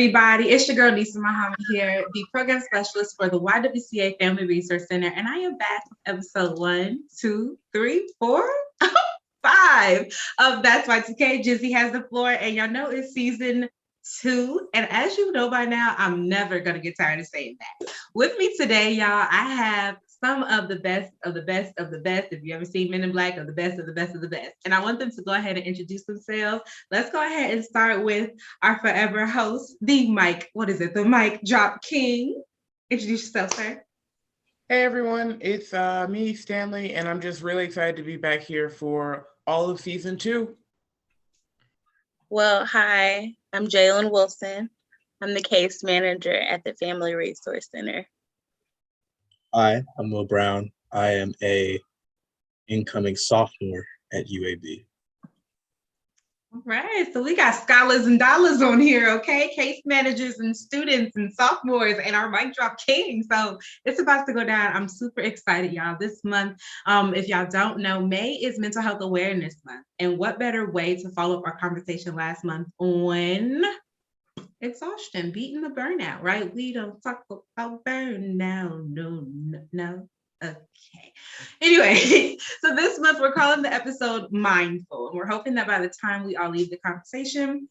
everybody? It's your girl, Nisaa Muhammad here, the program specialist for the YWCA Family Resource Center, and I am back with episode 1, 2, 3, 4, 5 of That's whY2K. Jizzy has the floor, and y'all know it's season 2, and as you know by now, I'm never going to get tired of saying that. With me today, y'all, I have some of the best of the best of the best. If you ever seen Men in Black, of the best of the best of the best. And I want them to go ahead and introduce themselves. Let's go ahead and start with our forever host, the mic drop king. Introduce yourself, sir. Hey everyone, it's me, Stanley, and I'm just really excited to be back here for all of season 2. Well, hi, I'm Jalen Wilson. I'm the case manager at the Family Resource Center. Hi, I'm Will Brown. I am a incoming sophomore at UAB. All right, so we got scholars and dollars on here, okay? Case managers and students and sophomores and our mic drop king. So it's about to go down. I'm super excited, y'all. This month, if y'all don't know, May is Mental Health Awareness Month. And what better way to follow up our conversation last month on exhaustion, beating the burnout, right? We don't talk about burnout, no. Okay. Anyway, so this month we're calling the episode Mindful, and we're hoping that by the time we all leave the conversation,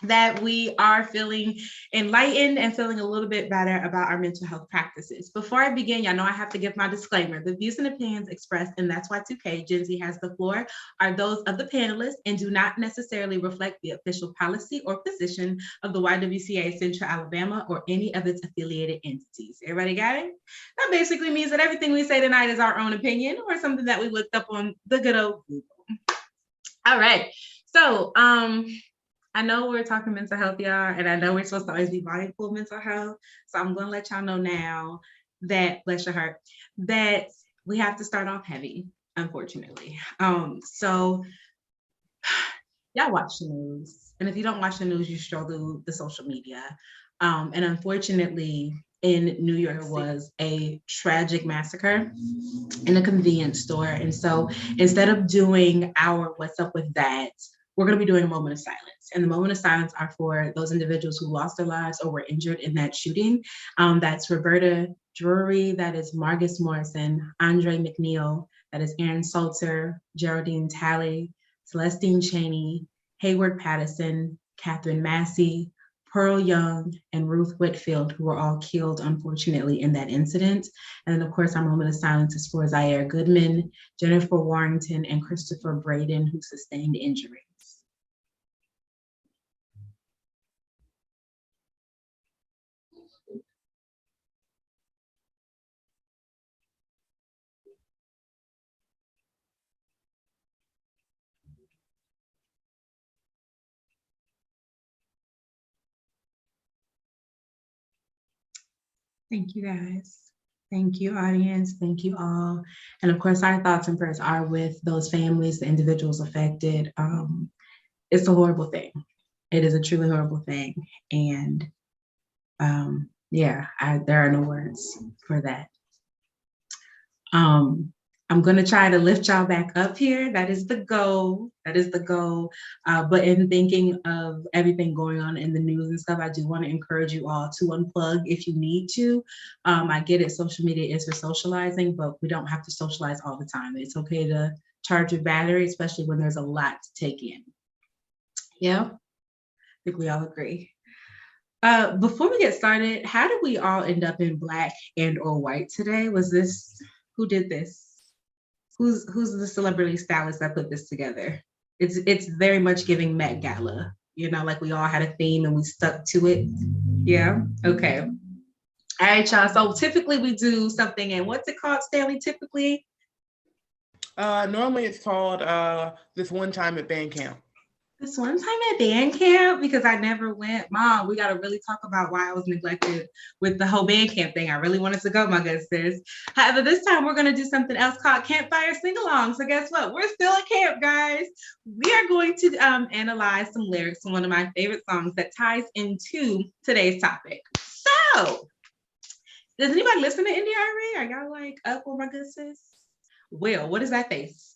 that we are feeling enlightened and feeling a little bit better about our mental health practices. Before I begin, y'all know I have to give my disclaimer. The views and opinions expressed in That's whY2K, Jizzy has the floor, are those of the panelists and do not necessarily reflect the official policy or position of the YWCA Central Alabama or any of its affiliated entities. Everybody got it? That basically means that everything we say tonight is our own opinion or something that we looked up on the good old Google. All right. So, I know we're talking mental health, y'all, and I know we're supposed to always be mindful of mental health. So I'm going to let y'all know now that, bless your heart, that we have to start off heavy, unfortunately. So y'all watch the news. And if you don't watch the news, you stroll through the social media. And unfortunately, in New York was a tragic massacre in a convenience store. And so instead of doing our What's Up With That, we're going to be doing a moment of silence. And the moment of silence are for those individuals who lost their lives or were injured in that shooting. That's Roberta Drury, that is Margus Morrison, Andre McNeil, that is Aaron Salter, Geraldine Talley, Celestine Cheney, Hayward Patterson, Catherine Massey, Pearl Young, and Ruth Whitfield, who were all killed, unfortunately, in that incident. And then, of course, our moment of silence is for Zaire Goodman, Jennifer Warrington, and Christopher Braden, who sustained injuries. Thank you, guys. Thank you, audience. Thank you all. And of course, our thoughts and prayers are with those families, the individuals affected. It's a horrible thing. It is a truly horrible thing. And there are no words for that. I'm going to try to lift y'all back up here. That is the goal. That is the goal. But in thinking of everything going on in the news and stuff, I do want to encourage you all to unplug if you need to. I get it. Social media is for socializing, but we don't have to socialize all the time. It's okay to charge your battery, especially when there's a lot to take in. Yeah, I think we all agree. Before we get started, how did we all end up in Black and or white today? Who did this? Who's the celebrity stylist that put this together? It's very much giving Met Gala, like we all had a theme and we stuck to it. Yeah, okay. All right, y'all. So typically we do something, and what's it called, Stanley, typically? Normally it's called This One Time at Band Camp. This one time at band camp, because I never went. Mom, we got to really talk about why I was neglected with the whole band camp thing. I really wanted to go, my good sis. However, this time we're going to do something else called Campfire Sing-Along. So guess what? We're still at camp, guys. We are going to analyze some lyrics from one of my favorite songs that ties into today's topic. So, does anybody listen to India.Arie? Are y'all like up on my good sis? Will, what is that face?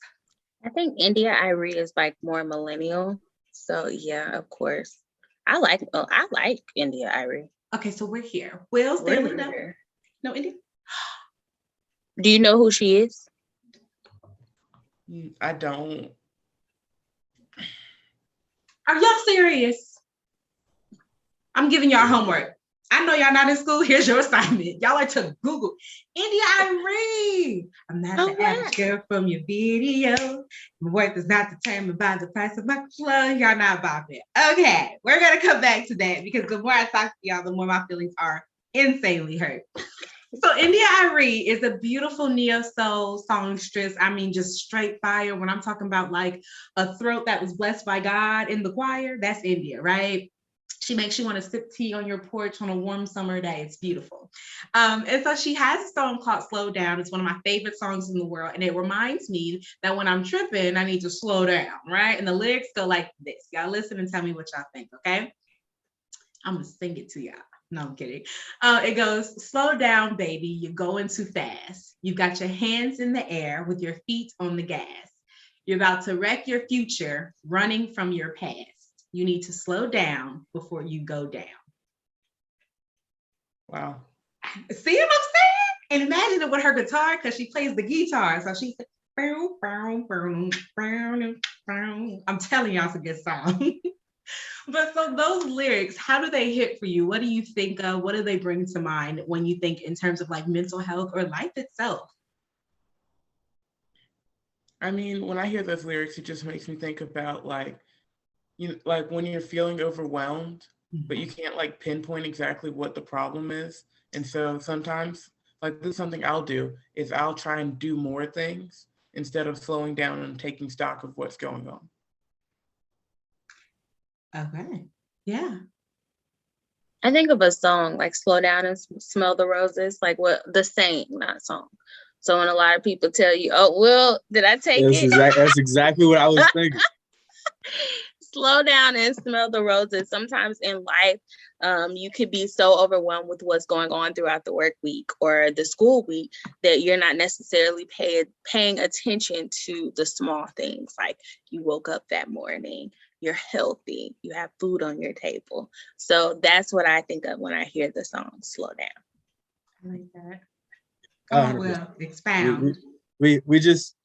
I think India.Arie is like more millennial. So yeah, of course. I like India Irie. Okay, so we're here. Will Stanley know? No, India? Do you know who she is? I don't. Are y'all serious? I'm giving y'all homework. I know y'all not in school. Here's your assignment. Y'all are to Google India Irie. I'm not the average girl from your video. My worth is not determined by the price of my clothes. Y'all not about it. Okay, we're gonna come back to that because the more I talk to y'all, the more my feelings are insanely hurt. So India Irie is a beautiful neo-soul songstress. I mean, just straight fire. When I'm talking about like a throat that was blessed by God in the choir, that's India, right? She makes you want to sip tea on your porch on a warm summer day. It's beautiful. And so she has a song called Slow Down. It's one of my favorite songs in the world. And it reminds me that when I'm tripping, I need to slow down, right? And the lyrics go like this. Y'all listen and tell me what y'all think, okay? I'm going to sing it to y'all. No, I'm kidding. It goes, slow down, baby. You're going too fast. You've got your hands in the air with your feet on the gas. You're about to wreck your future, running from your past. You need to slow down before you go down. Wow. See what I'm saying? And imagine it with her guitar, because she plays the guitar. So she's I'm telling y'all, it's a good song. But so those lyrics, how do they hit for you? What do you think of? What do they bring to mind when you think in terms of like mental health or life itself? I mean, when I hear those lyrics, it just makes me think about like when you're feeling overwhelmed, but you can't like pinpoint exactly what the problem is. And so sometimes, like this is something I'll do, is I'll try and do more things instead of slowing down and taking stock of what's going on. Okay. Yeah. I think of a song like Slow Down and Smell the Roses, like what the saying, not song. So when a lot of people tell you, oh, well, did I take it? That's exactly what I was thinking. Slow down and smell the roses. Sometimes in life, you could be so overwhelmed with what's going on throughout the work week or the school week that you're not necessarily paying attention to the small things, like you woke up that morning, you're healthy, you have food on your table. So that's what I think of when I hear the song Slow Down. I like that. Oh, well, expound. We just,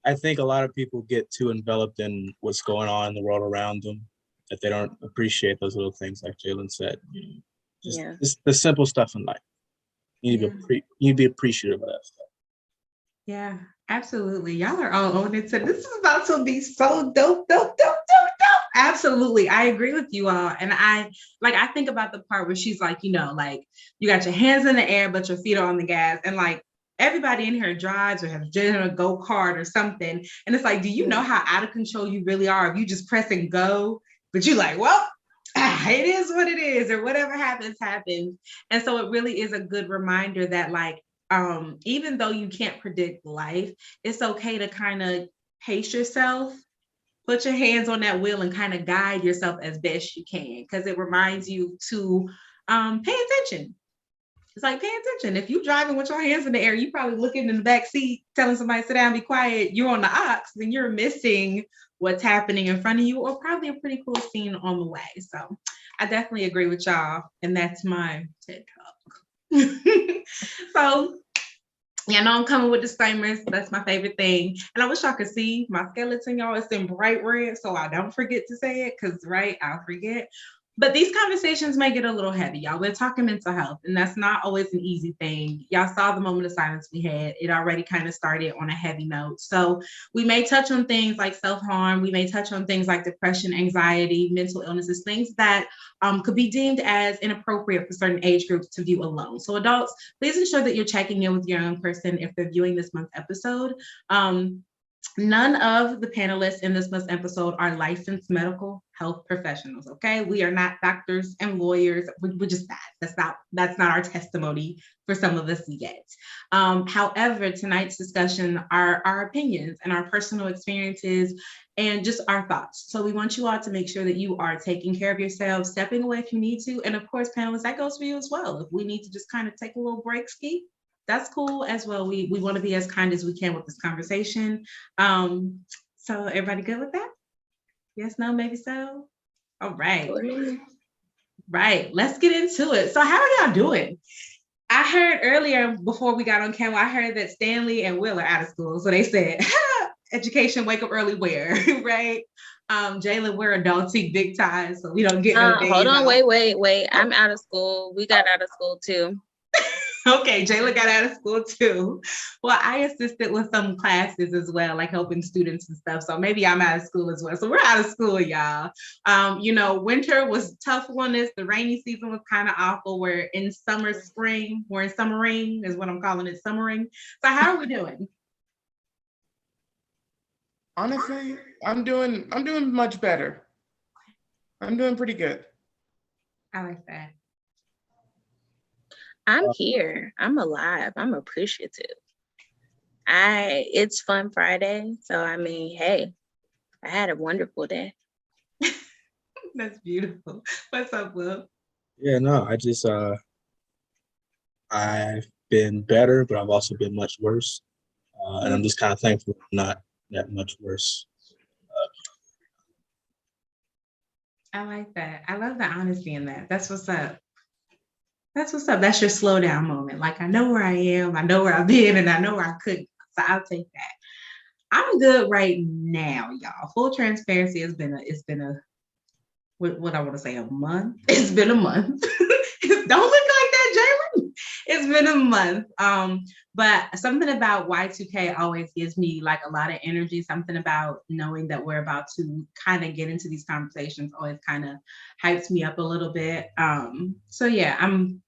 I think a lot of people get too enveloped in what's going on in the world around them that they don't appreciate those little things, like Jalen said. Just the simple stuff in life. You need to be appreciative of that stuff. Yeah, absolutely. Y'all are all on it. So this is about to be so dope. Absolutely. I agree with you all. And I think about the part where she's like, like you got your hands in the air, but your feet are on the gas. And like everybody in here drives or has driven a go-kart or something. And it's like, do you know how out of control you really are if you just press and go? But you're like, well, it is what it is, or whatever happens. And so it really is a good reminder that like, even though you can't predict life, it's okay to kind of pace yourself, put your hands on that wheel and kind of guide yourself as best you can, because it reminds you to pay attention. It's like, pay attention. If you're driving with your hands in the air, you probably looking in the back seat, telling somebody sit down, be quiet, you're on the aux, then you're missing what's happening in front of you, or probably a pretty cool scene on the way. So I definitely agree with y'all. And that's my TED Talk. So yeah, I know I'm coming with disclaimers. That's my favorite thing. And I wish y'all could see my skeleton, y'all. It's in bright red, so I don't forget to say it, because, right, I'll forget. But these conversations may get a little heavy, y'all. We're talking mental health, and that's not always an easy thing. Y'all saw the moment of silence we had. It already kind of started on a heavy note. So we may touch on things like self-harm. We may touch on things like depression, anxiety, mental illnesses, things that could be deemed as inappropriate for certain age groups to view alone. So adults, please ensure that you're checking in with your young person if they're viewing this month's episode. None of the panelists in this month's episode are licensed medical health professionals, okay? We are not doctors and lawyers. We're just not. That's not our testimony for some of us yet. However, tonight's discussion are our opinions and our personal experiences and just our thoughts. So we want you all to make sure that you are taking care of yourselves, stepping away if you need to. And of course, panelists, that goes for you as well. If we need to just kind of take a little break, ski, that's cool as well. We want to be as kind as we can with this conversation. So everybody good with that? Yes, no, maybe so? All right. Right. Let's get into it. So how are y'all doing? I heard earlier before we got on camera, I heard that Stanley and Will are out of school. So they said, education, wake up early, where, right? Jalen, we're adulting big time, so we don't get no days Hold on, off. wait. I'm out of school. We got out of school too. Okay, Jalen got out of school too. Well, I assisted with some classes as well, like helping students and stuff. So maybe I'm out of school as well. So we're out of school, y'all. Winter was tough on us. The rainy season was kind of awful. We're in spring. We're in summering is what I'm calling it, summering. So how are we doing? Honestly, I'm doing much better. I'm doing pretty good. I like that. I'm here. I'm alive. I'm appreciative. It's Fun Friday. So I mean, hey, I had a wonderful day. That's beautiful. What's up, Will? Yeah, no, I've been better, but I've also been much worse. And I'm just kind of thankful I'm not that much worse. I like that. I love the honesty in that. That's what's up. That's what's up. That's your slow down moment. Like, I know where I am, I know where I've been, and I know where I couldn't. So I'll take that. I'm good right now, y'all. Full transparency, it's been a what I want to say, a month. It's been a month. Don't look like that, Jalen. It's been a month. But something about Y2K always gives me like a lot of energy. Something about knowing that we're about to kind of get into these conversations always kind of hypes me up a little bit. So yeah, I'm,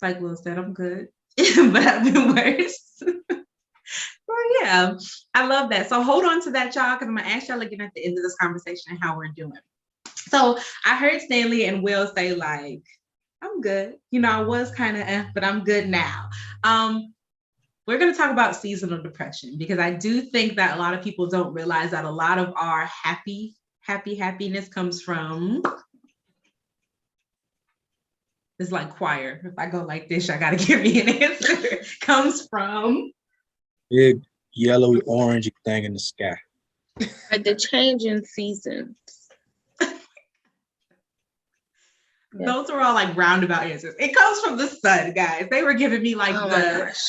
like Will said, I'm good, but I've been worse. Well, yeah, I love that. So hold on to that, y'all, because I'm gonna ask y'all again at the end of this conversation how we're doing. So I heard Stanley and Will say, like, I'm good. I was kind of, but I'm good now. We're going to talk about seasonal depression because I do think that a lot of people don't realize that a lot of our happiness comes from, it's like choir. If I go like this, I got to give me an answer. Comes from big yellowy orange thing in the sky. Like the change in seasons. Those are all like roundabout answers. It comes from the sun, guys. They were giving me like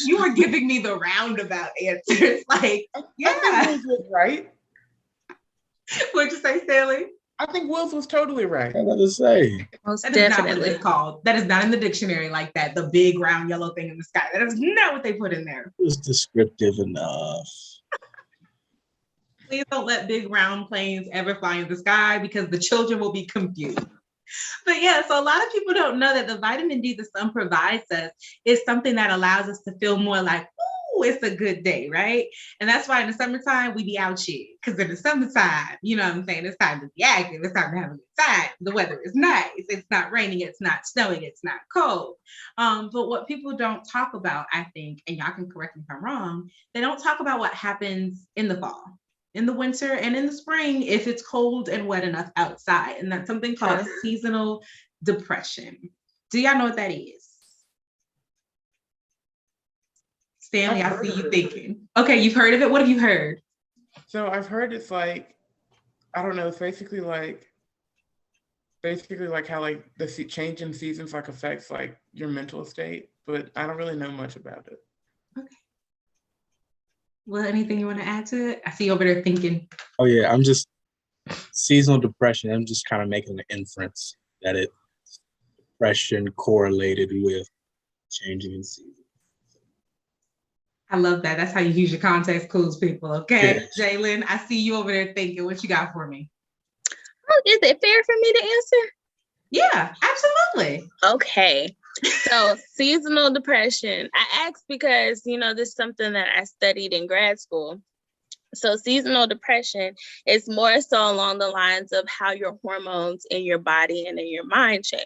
you were giving me the roundabout answers. Like, yeah. I think Will's was right. What'd you say, Stanley? I think Will's was totally right. I was to say. Most that definitely. Is not what it's called. That is not in the dictionary like that. The big round yellow thing in the sky. That is not what they put in there. It was descriptive enough. Please don't let big round planes ever fly in the sky because the children will be confused. But yeah, so a lot of people don't know that the vitamin D the sun provides us is something that allows us to feel more like, ooh, it's a good day, right? And that's why in the summertime, we be out here. Because in the summertime, you know what I'm saying? It's time to be active. It's time to have a good time. The weather is nice. It's not raining. It's not snowing. It's not cold. But what people don't talk about, I think, and y'all can correct me if I'm wrong, they don't talk about what happens in the fall, in the winter, and in the spring if it's cold and wet enough outside. And that's something called seasonal depression. Do y'all know what that is? Stanley, I see you thinking. Okay, you've heard of it. What have you heard? So I've heard it's like, I don't know, it's basically like how like the change in seasons like affects like your mental state, but I don't really know much about it. Okay. Well, anything you want to add to it? I see you over there thinking. Oh yeah, I'm just seasonal depression. I'm just kind of making an inference that depression correlated with changing in season. I love that. That's how you use your context clues, people. Okay, yeah. Jalen, I see you over there thinking. What you got for me? Oh, is it fair for me to answer? Yeah, absolutely. Okay. So seasonal depression, I asked because, this is something that I studied in grad school. So seasonal depression is more so along the lines of how your hormones in your body and in your mind change.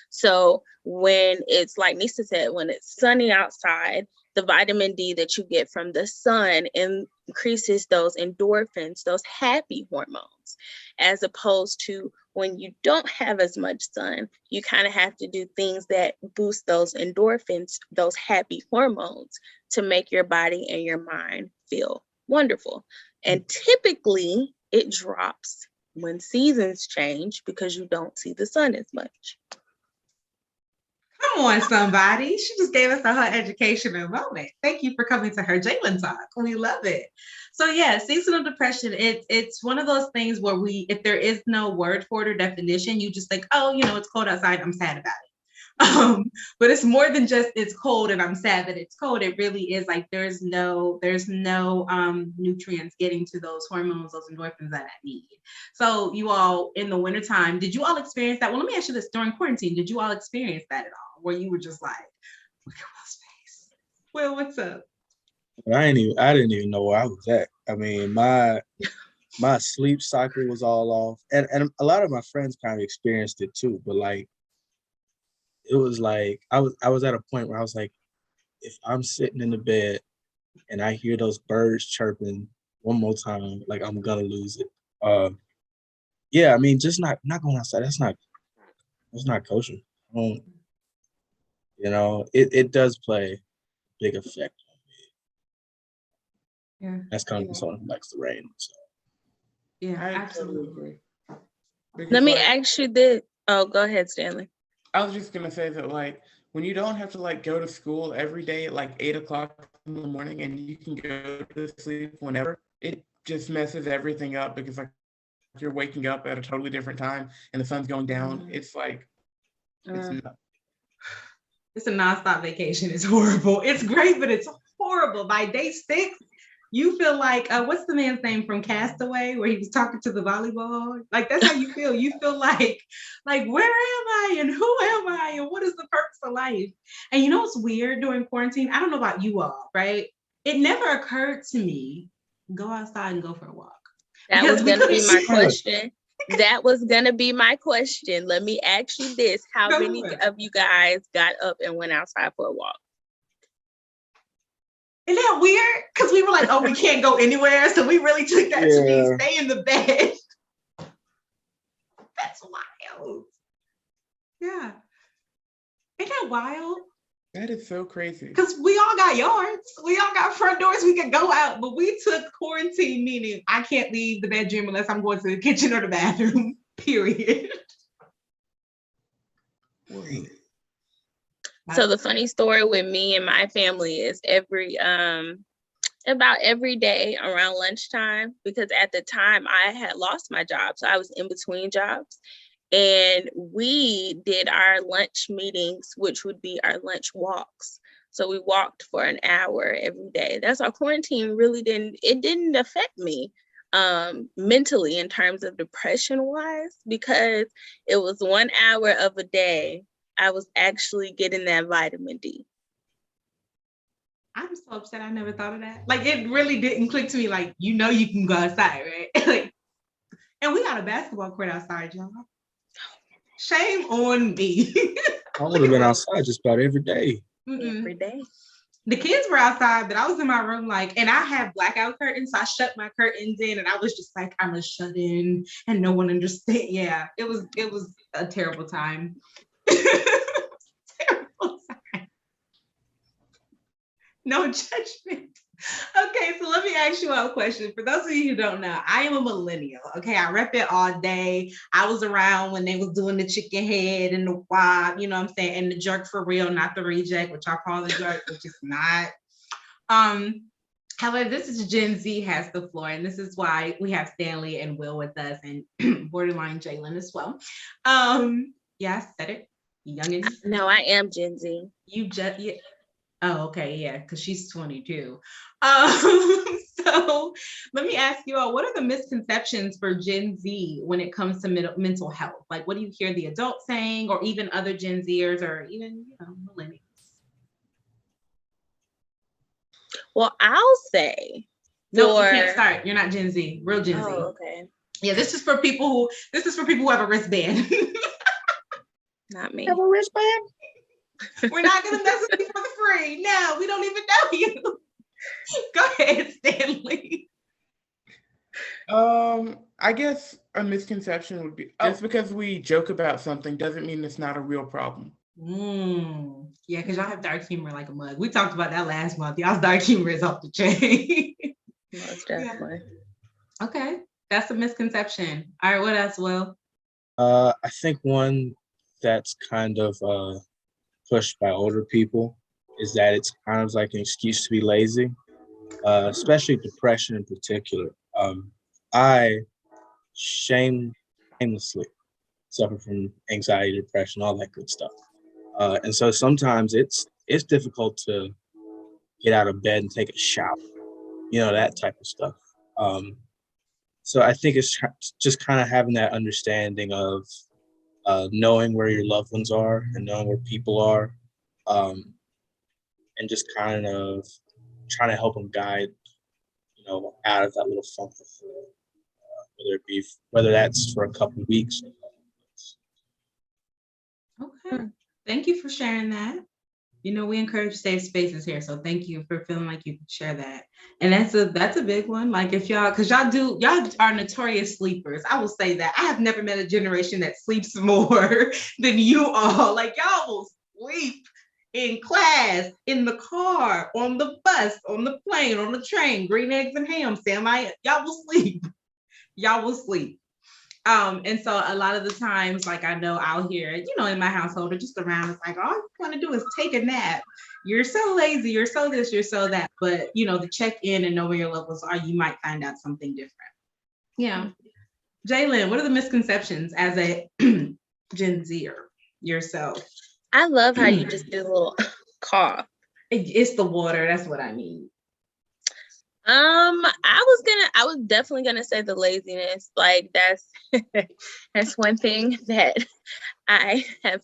So when it's like Nisaa said, when it's sunny outside, the vitamin D that you get from the sun increases those endorphins, those happy hormones, as opposed to when you don't have as much sun, you kind of have to do things that boost those endorphins, those happy hormones, to make your body and your mind feel wonderful. And typically it drops when seasons change because you don't see the sun as much. Come on, somebody. She just gave us a whole educational moment. Thank you for coming to her Jalen talk. We love it. So yeah, seasonal depression, it's one of those things where if there is no word for it or definition, you just think, oh, it's cold outside, I'm sad about it. But it's more than just it's cold and I'm sad that it's cold. It really is like there's no nutrients getting to those hormones, those endorphins that I need. So you all in the wintertime, did you all experience that? Well, let me ask you this, during quarantine, did you all experience that at all? Where you were just like, look at Will's face. Will, what's up? I didn't even know where I was at. I mean, my sleep cycle was all off. And a lot of my friends kind of experienced it too, but like it was like I was at a point where I was like, if I'm sitting in the bed and I hear those birds chirping one more time, like I'm gonna lose it. Yeah, I mean, just not going outside. That's not kosher. It does play a big effect on me. Yeah, that's kind of someone who likes the rain. So. Yeah, absolutely. Let me ask you this. Oh, go ahead, Stanley. I was just gonna say that, like, when you don't have to like go to school every day at like 8 o'clock in the morning and you can go to sleep whenever, it just messes everything up because like you're waking up at a totally different time and the sun's going down. It's like it's a nonstop vacation. It's horrible. It's great, but it's horrible. By day 6, you feel like what's the man's name from Castaway where he was talking to the volleyball? Like that's how you feel. You feel like where am I and who am I and what is the purpose of life? And you know what's weird during quarantine? I don't know about you all, right? It never occurred to me, go outside and go for a walk. That was gonna be my question. That was gonna be my question. Let me ask you this. How many of you guys got up and went outside for a walk? Isn't that weird? Because we were like, oh, we can't go anywhere. So we really took that to be stay in the bed. That's wild. Yeah. Ain't that wild? That is so crazy. Because we all got yards. We all got front doors we could go out. But we took quarantine, meaning I can't leave the bedroom unless I'm going to the kitchen or the bathroom, period. So the funny story with me and my family is about every day around lunchtime, because at the time I had lost my job. So I was in between jobs. And we did our lunch meetings, which would be our lunch walks. So we walked for an hour every day. That's our quarantine really didn't affect me mentally in terms of depression wise, because it was 1 hour of a day. I was actually getting that vitamin D. I'm so upset I never thought of that. Like it really didn't click to me like, you can go outside, right? Like, and we got a basketball court outside, y'all. Shame on me. I would have been outside just about every day. Every day. The kids were outside, but I was in my room and I have blackout curtains, so I shut my curtains in and I was just like, I'm a shut in and no one understands. Yeah, it was a terrible time. Terrible time. No judgment. Okay, so let me ask you a question. For those of you who don't know, I am a millennial. Okay, I rep it all day. I was around when they was doing the chicken head and the wob, you know what I'm saying, and the jerk for real, not the reject, which I call the jerk, which is not. However, this is Gen Z has the floor, and this is why we have Stanley and Will with us, and borderline Jalen as well. Yeah, I said it. Youngin. No, I am Gen Z. Yeah. Oh, okay, yeah, because she's 22. So let me ask you all, what are the misconceptions for Gen Z when it comes to mental health? Like, what do you hear the adults saying, or even other Gen Zers, or even millennials? Well, I'll say. No, you can't start. You're not Gen Z. Real Gen Z. Oh, okay. Yeah, this is for people who have a wristband. Not me. Have a wristband? We're not gonna mess with you for free. No, we don't even know you. Go ahead, Stanley. I guess a misconception would be just because we joke about something doesn't mean it's not a real problem. Yeah, because y'all have dark humor like a mug. We talked about that last month. Y'all's dark humor is off the chain. Most definitely. Yeah. Okay. That's a misconception. All right, what else, Will? I think one that's kind of pushed by older people is that it's kind of like an excuse to be lazy, especially depression in particular. I shamelessly suffer from anxiety, depression, all that good stuff. And so sometimes it's difficult to get out of bed and take a shower, that type of stuff. So I think it's just kind of having that understanding of knowing where your loved ones are and knowing where people are, and just kind of trying to help them guide, out of that little funk, whether that's for a couple of weeks. Okay, thank you for sharing that. We encourage safe spaces here, so thank you for feeling like you could share that. And that's a big one. Like if y'all are notorious sleepers. I will say that I have never met a generation that sleeps more than you all. Like y'all will sleep in class, in the car, on the bus, on the plane, on the train, green eggs and ham, y'all will sleep. Y'all will sleep. And so a lot of the times, like I know I'll hear, in my household or just around, it's like, all you want to do is take a nap. You're so lazy, you're so this, you're so that. But, to check in and know where your levels are, you might find out something different. Yeah. Jalen, what are the misconceptions as a Gen Zer yourself? I love how you just did a little cough. It's the water. That's what I mean. I was definitely gonna say the laziness. Like that's one thing that I have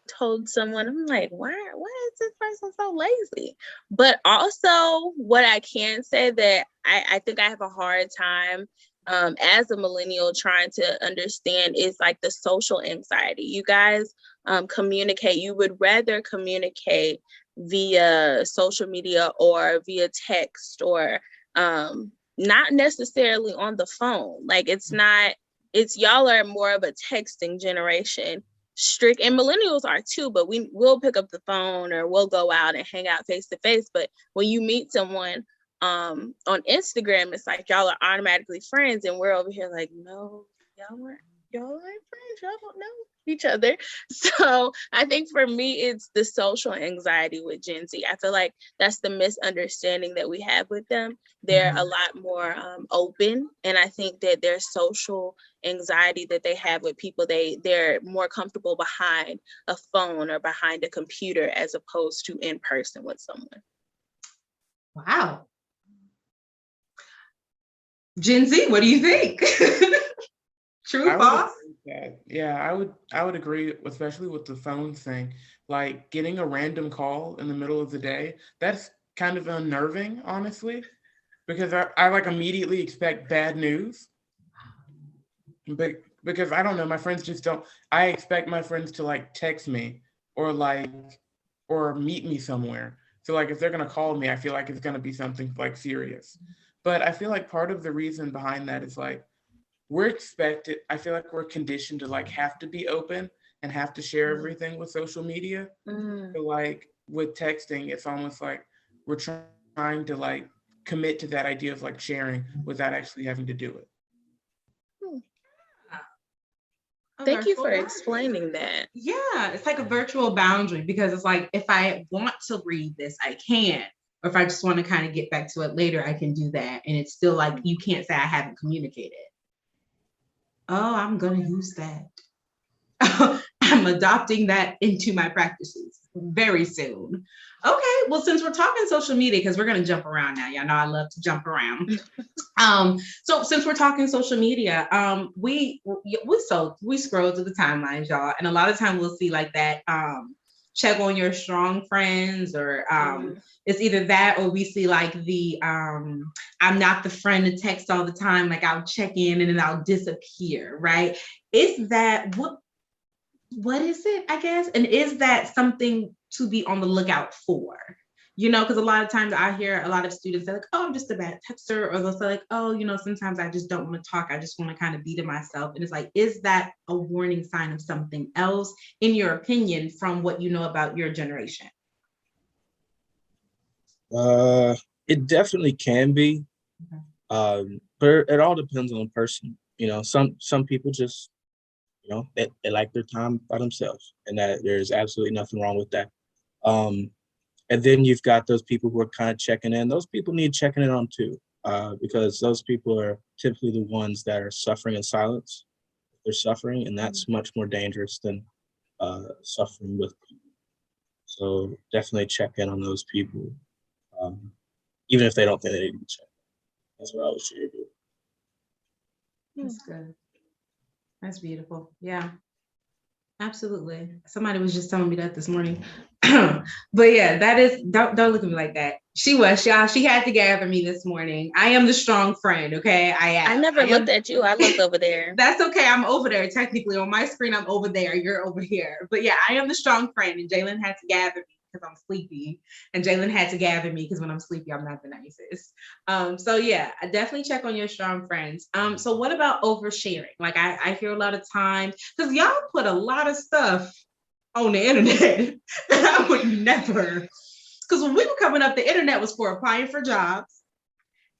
told someone. I'm like, why is this person so lazy? But also what I can say that I think I have a hard time as a millennial trying to understand is like the social anxiety. You guys communicate, you would rather communicate via social media or via text or not necessarily on the phone. Like it's y'all are more of a texting generation, strict, and millennials are too, but we'll pick up the phone or we'll go out and hang out face to face. But when you meet someone on Instagram, it's like y'all are automatically friends, and we're over here like, no, y'all aren't friends, y'all don't know each other. So I think for me, it's the social anxiety with Gen Z. I feel like that's the misunderstanding that we have with them. They're a lot more open, and I think that their social anxiety that they have with people, they're more comfortable behind a phone or behind a computer as opposed to in person with someone. Wow. Gen Z, what do you think? True or false? Yeah, I would agree, especially with the phone thing. Like getting a random call in the middle of the day, that's kind of unnerving, honestly, because I like immediately expect bad news. But because I don't know, my friends just don't. I expect my friends to like text me or meet me somewhere. So like if they're gonna call me, I feel like it's gonna be something like serious. But I feel like part of the reason behind that is like I feel like we're conditioned to like have to be open and have to share everything with social media. So like with texting, it's almost like we're trying to like commit to that idea of like sharing without actually having to do it. Thank you for explaining that. Yeah, it's like a virtual boundary, because it's like if I want to read this, I can. Or if I just want to kind of get back to it later, I can do that. And it's still like you can't say I haven't communicated. Oh, I'm going to use that. I'm adopting that into my practices very soon. Okay, well, since we're talking social media, because we're going to jump around now. Y'all know I love to jump around. So since we're talking social media, we scroll through the timelines, y'all, and a lot of time we'll see like that check on your strong friends, or it's either that or we see like the I'm not the friend to text all the time, like I'll check in and then I'll disappear, right? Is that what is it, I guess? And is that something to be on the lookout for? Because a lot of times I hear a lot of students say like, oh, I'm just a bad texter, or they'll say like, oh, sometimes I just don't want to talk. I just want to kind of be to myself. And it's like, is that a warning sign of something else, in your opinion, from what you know about your generation? It definitely can be. But it all depends on the person. You know, some people just, you know, they like their time by themselves, and that there's absolutely nothing wrong with that. And then you've got those people who are kind of checking in. Those people need checking in on too, because those people are typically the ones that are suffering in silence. They're suffering, and that's much more dangerous than suffering with people. So definitely check in on those people, even if they don't think they need to be checked. That's what I would share. That's good. That's beautiful. Yeah, absolutely. Somebody was just telling me that this morning. But yeah, that is, don't look at me like that. She had to gather me this morning. I am the strong friend, okay? I never looked at you. I looked over there. That's okay. I'm over there. Technically, on my screen, I'm over there. You're over here. But yeah, I am the strong friend, and Jalen had to gather me because I'm sleepy, and Jalen had to gather me because when I'm sleepy, I'm not the nicest. So yeah, I definitely check on your strong friends. So what about oversharing? Like I hear a lot of times, because y'all put a lot of stuff on the internet that I would never. Because when we were coming up, the internet was for applying for jobs.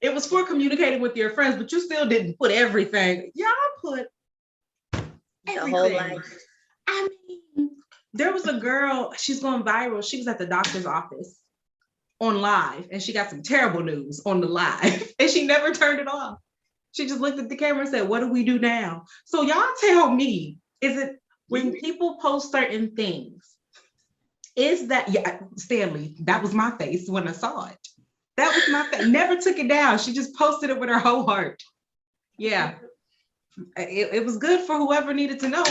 It was for communicating with your friends, but you still didn't put everything. Y'all put everything. The whole life. I mean, there was a girl, she's going viral. She was at the doctor's office on live, and she got some terrible news on the live, and she never turned it off. She just looked at the camera and said, "What do we do now?" So y'all tell me, is it when people post certain things, is that, yeah, Stanley, that was my face when I saw it. That was my face. Never took it down. She just posted it with her whole heart. Yeah. It was good for whoever needed to know,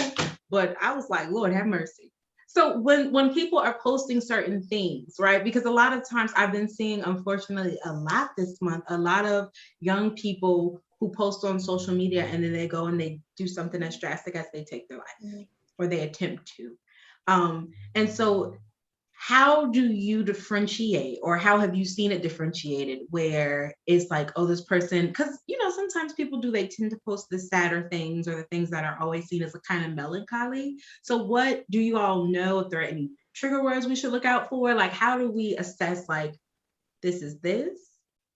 but I was like, Lord have mercy. So when people are posting certain things, right? Because a lot of times I've been seeing, unfortunately, a lot this month, a lot of young people who post on social media and then they go and they do something as drastic as they take their life, or they attempt to. And so how do you differentiate, or how have you seen it differentiated, where it's like, oh, this person, because, you know, sometimes people they tend to post the sadder things, or the things that are always seen as a kind of melancholy. So what do you all know, if there are any trigger words we should look out for? Like, how do we assess, like, this is this,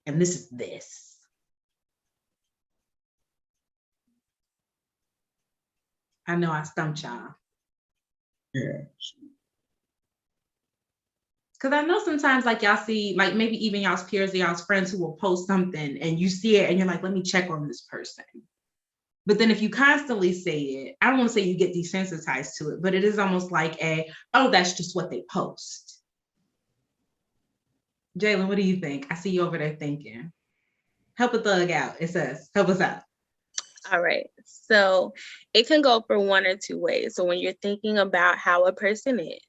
and this is this? I know I stumped y'all. Yeah. Because I know sometimes, like, y'all see, like, maybe even y'all's peers or y'all's friends who will post something and you see it and you're like, let me check on this person. But then if you constantly say it, I don't want to say you get desensitized to it, but it is almost like oh, that's just what they post. Jalen, what do you think? I see you over there thinking. Help a thug out. It says, help us out. All right. So it can go for one or two ways. So when you're thinking about how a person is,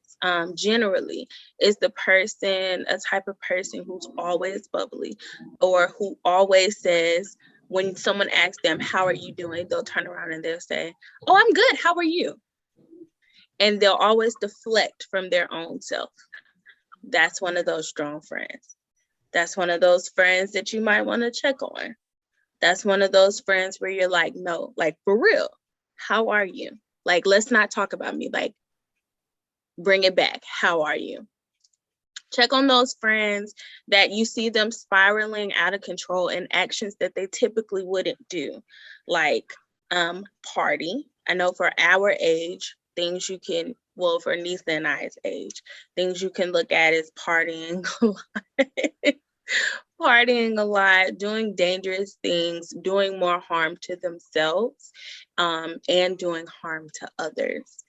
generally, is the person a type of person who's always bubbly, or who always says, when someone asks them, how are you doing? They'll turn around and they'll say, oh, I'm good. How are you? And they'll always deflect from their own self. That's one of those strong friends. That's one of those friends that you might want to check on. That's one of those friends where you're like, no, like, for real, how are you? Like, let's not talk about me. Like, bring it back. How are you? Check on those friends that you see them spiraling out of control in actions that they typically wouldn't do, like party. I know for our age, things you can, well, for Nisaa and I's age, things you can look at is partying a lot. Partying a lot, doing dangerous things, doing more harm to themselves, and doing harm to others.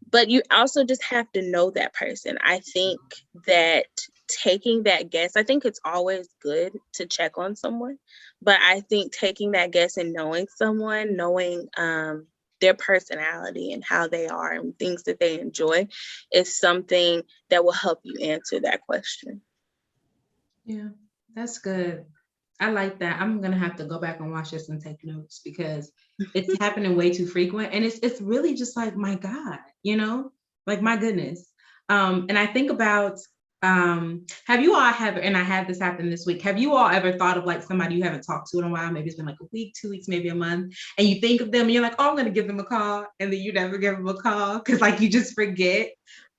But you also just have to know that person. I think that taking that guess, I think it's always good to check on someone, but I think taking that guess and knowing someone, knowing their personality and how they are and things that they enjoy is something that will help you answer that question. Yeah, that's good. I like that. I'm gonna have to go back and watch this and take notes, because it's happening way too frequent, and it's really just like, my God, you know, like, my goodness. And I think about, have you all ever, and I had this happen this week, have you all ever thought of, like, somebody you haven't talked to in a while? Maybe it's been like a week, 2 weeks, maybe a month, and you think of them and you're like, oh, I'm gonna give them a call, and then you never give them a call because, like, you just forget.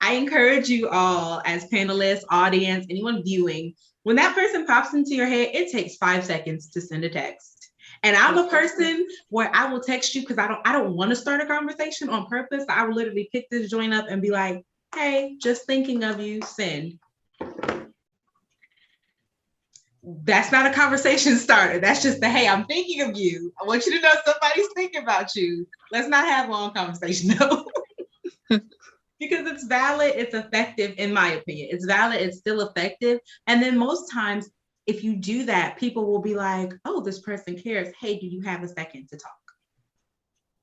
I encourage you all as panelists, audience, anyone viewing, when that person pops into your head, it takes 5 seconds to send a text. And I'm a person where I will text you because I don't want to start a conversation on purpose. I will literally pick this joint up and be like, hey, just thinking of you, send. That's not a conversation starter. That's just the, hey, I'm thinking of you. I want you to know somebody's thinking about you. Let's not have a long conversation, though. Because it's valid, it's effective, in my opinion. It's valid, it's still effective. And then most times, if you do that, people will be like, oh, this person cares. Hey, do you have a second to talk?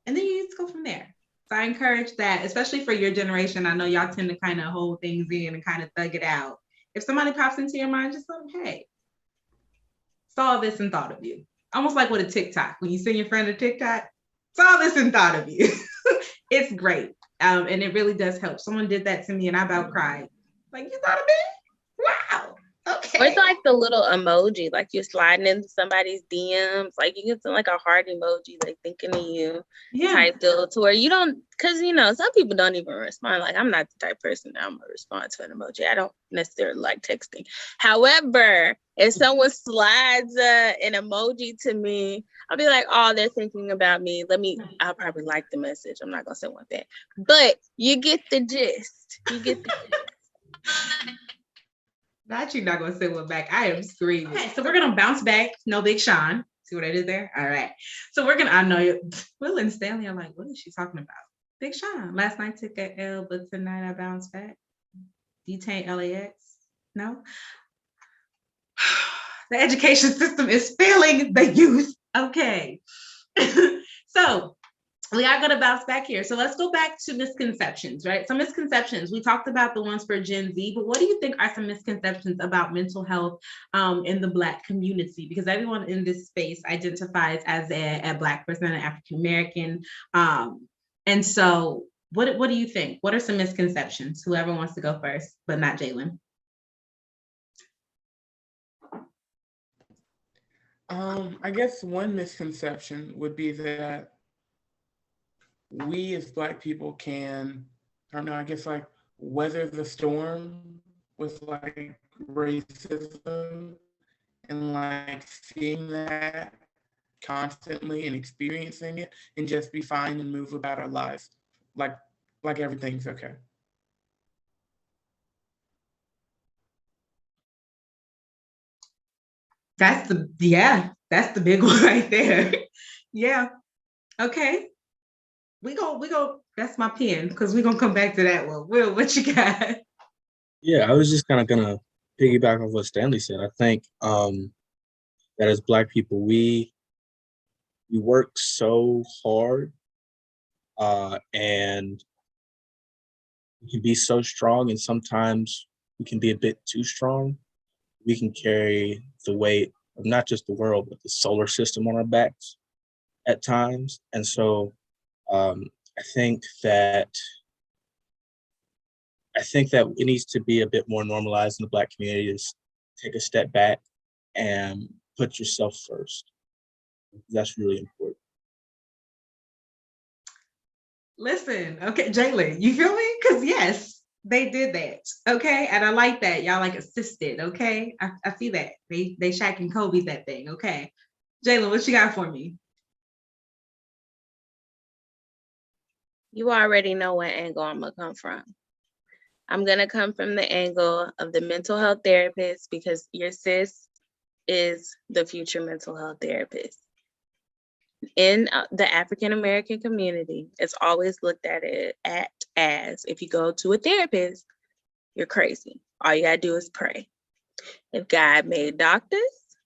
And then you just go from there. So I encourage that, especially for your generation. I know y'all tend to kind of hold things in and kind of thug it out. If somebody pops into your mind, just tell them, hey, saw this and thought of you. Almost like with a TikTok. When you send your friend a TikTok, saw this and thought of you. It's great. And it really does help. Someone did that to me and I about cried. Like, you thought of me? Wow. Okay. Or it's like the little emoji, like you're sliding into somebody's DMs, like you get some like a heart emoji, like thinking of you, type deal, to where you don't, because you know some people don't even respond. Like I'm not the type of person that I'm gonna respond to an emoji. I don't necessarily like texting. However, if someone slides an emoji to me, I'll be like, oh, they're thinking about me. I'll probably like the message. I'm not gonna send one back, but you get the gist. You get the gist. Not you not gonna send one back. I am screaming. Okay, so we're gonna bounce back. No Big Sean. See what I did there? All right. So we're gonna, I know you, Will and Stanley are like, what is she talking about? Big Sean. Last night took an L, but tonight I bounce back. Detain LAX. No. The education system is failing the youth. Okay. So we are going to bounce back here. So let's go back to misconceptions, right? So misconceptions, we talked about the ones for Gen Z, but what do you think are some misconceptions about mental health in the Black community? Because everyone in this space identifies as a Black person, an African-American. And so what do you think? What are some misconceptions? Whoever wants to go first, but not Jalen. I guess one misconception would be that we as Black people can, I don't know, I guess like weather the storm with like racism and like seeing that constantly and experiencing it and just be fine and move about our lives like everything's okay. That's the big one right there. Yeah. Okay. We go, that's my pen, because we're gonna come back to that one. Will, what you got? Yeah, I was just kind of gonna piggyback off what Stanley said. I think that as Black people, we work so hard and we can be so strong, and sometimes we can be a bit too strong. We can carry the weight of not just the world, but the solar system on our backs at times. And so I think that it needs to be a bit more normalized in the Black community to take a step back and put yourself first. That's really important. Listen, okay, Jalen, you feel me? Because yes, they did that. Okay. And I like that. Y'all like assisted. Okay. I see that. They Shaq and Kobe that thing. Okay. Jalen, what you got for me? You already know what angle I'm gonna come from. I'm gonna come from the angle of the mental health therapist, because your sis is the future mental health therapist. In the African American community, it's always looked at as if you go to a therapist, you're crazy. All you gotta do is pray. If God made doctors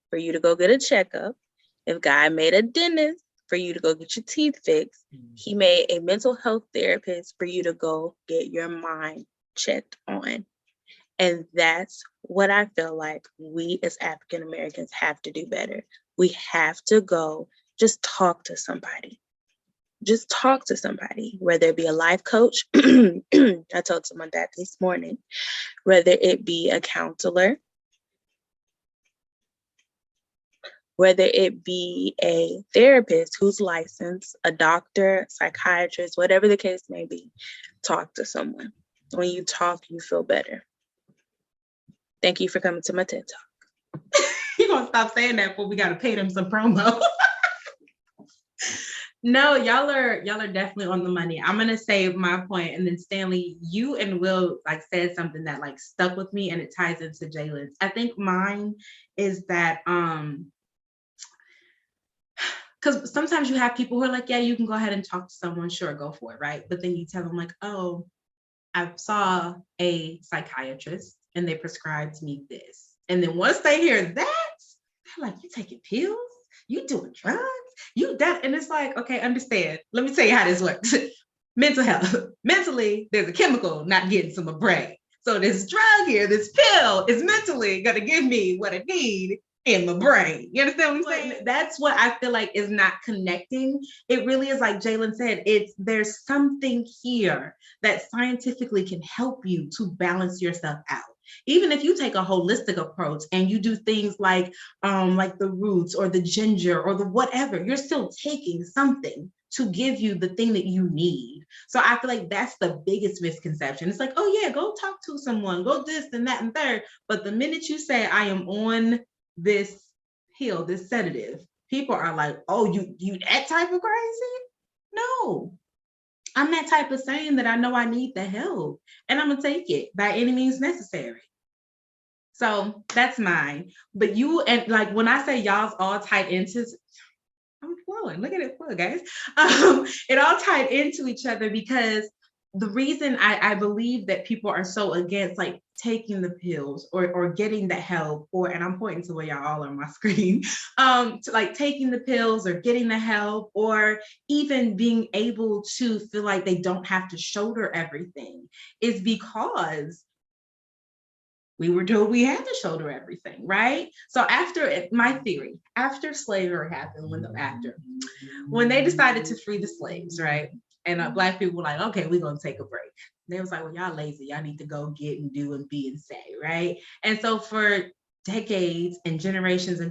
for you to go get a checkup, if God made a dentist for you to go get your teeth fixed, he made a mental health therapist for you to go get your mind checked on. And that's what I feel like we as African Americans have to do better. We have to go just talk to somebody. Just talk to somebody, whether it be a life coach. I told someone that this morning, whether it be a counselor, whether it be a therapist who's licensed, a doctor, psychiatrist, whatever the case may be, talk to someone. When you talk, you feel better. Thank you for coming to my TED Talk. You're gonna stop saying that before we gotta pay them some promo. No, y'all are definitely on the money. I'm gonna say my point, and then Stanley, you and Will like said something that like stuck with me, and it ties into Jalen's. I think mine is that because sometimes you have people who are like, yeah, you can go ahead and talk to someone, sure, go for it, right? But then you tell them like, oh, I saw a psychiatrist and they prescribed me this, and then once they hear that, they're like, you taking pills? You doing drugs? You that, and it's like, okay, understand. Let me tell you how this works. Mental health. Mentally, there's a chemical not getting to my brain. So this drug here, this pill is mentally gonna give me what I need in my brain. You understand what I'm saying? That's what I feel like is not connecting. It really is like Jalen said, there's something here that scientifically can help you to balance yourself out. Even if you take a holistic approach and you do things like the roots or the ginger or the whatever, you're still taking something to give you the thing that you need. So I feel like that's the biggest misconception. It's like, oh yeah, go talk to someone, go this and that and third. But the minute you say I am on this pill, this sedative, people are like, oh, you that type of crazy? No. I'm that type of saying that I know I need the help and I'm gonna take it by any means necessary. So that's mine. But you, and like when I say y'all's all tied into, I'm flowing, look at it flow, guys. It all tied into each other because the reason I believe that people are so against like taking the pills or getting the help, or, and I'm pointing to where y'all all on my screen, to like taking the pills or getting the help, or even being able to feel like they don't have to shoulder everything, is because we were told we had to shoulder everything, right? So my theory, after slavery happened, when they decided to free the slaves, right? And Black people were like, okay, we're gonna take a break. They was like, well, y'all lazy, y'all need to go get and do and be and say, right? And so for decades and generations,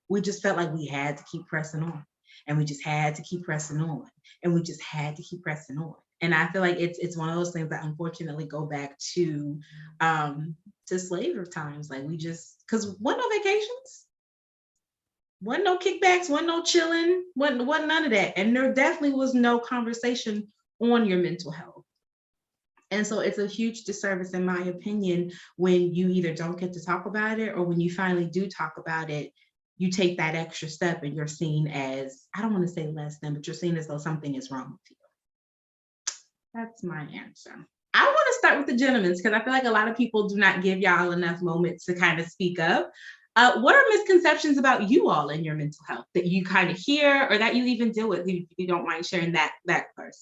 we just felt like we had to keep pressing on. And we just had to keep pressing on. And we just had to keep pressing on. And I feel like it's one of those things that unfortunately go back to slavery times. Like we just, because wasn't no vacations, wasn't no kickbacks, wasn't no chilling, wasn't none of that. And there definitely was no conversation on your mental health. And so it's a huge disservice, in my opinion, when you either don't get to talk about it, or when you finally do talk about it, you take that extra step and you're seen as, I don't want to say less than, but you're seen as though something is wrong with you. That's my answer. I want to start with the gentlemen because I feel like a lot of people do not give y'all enough moments to kind of speak up. What are misconceptions about you all in your mental health that you kind of hear or that you even deal with? If you don't mind sharing that part.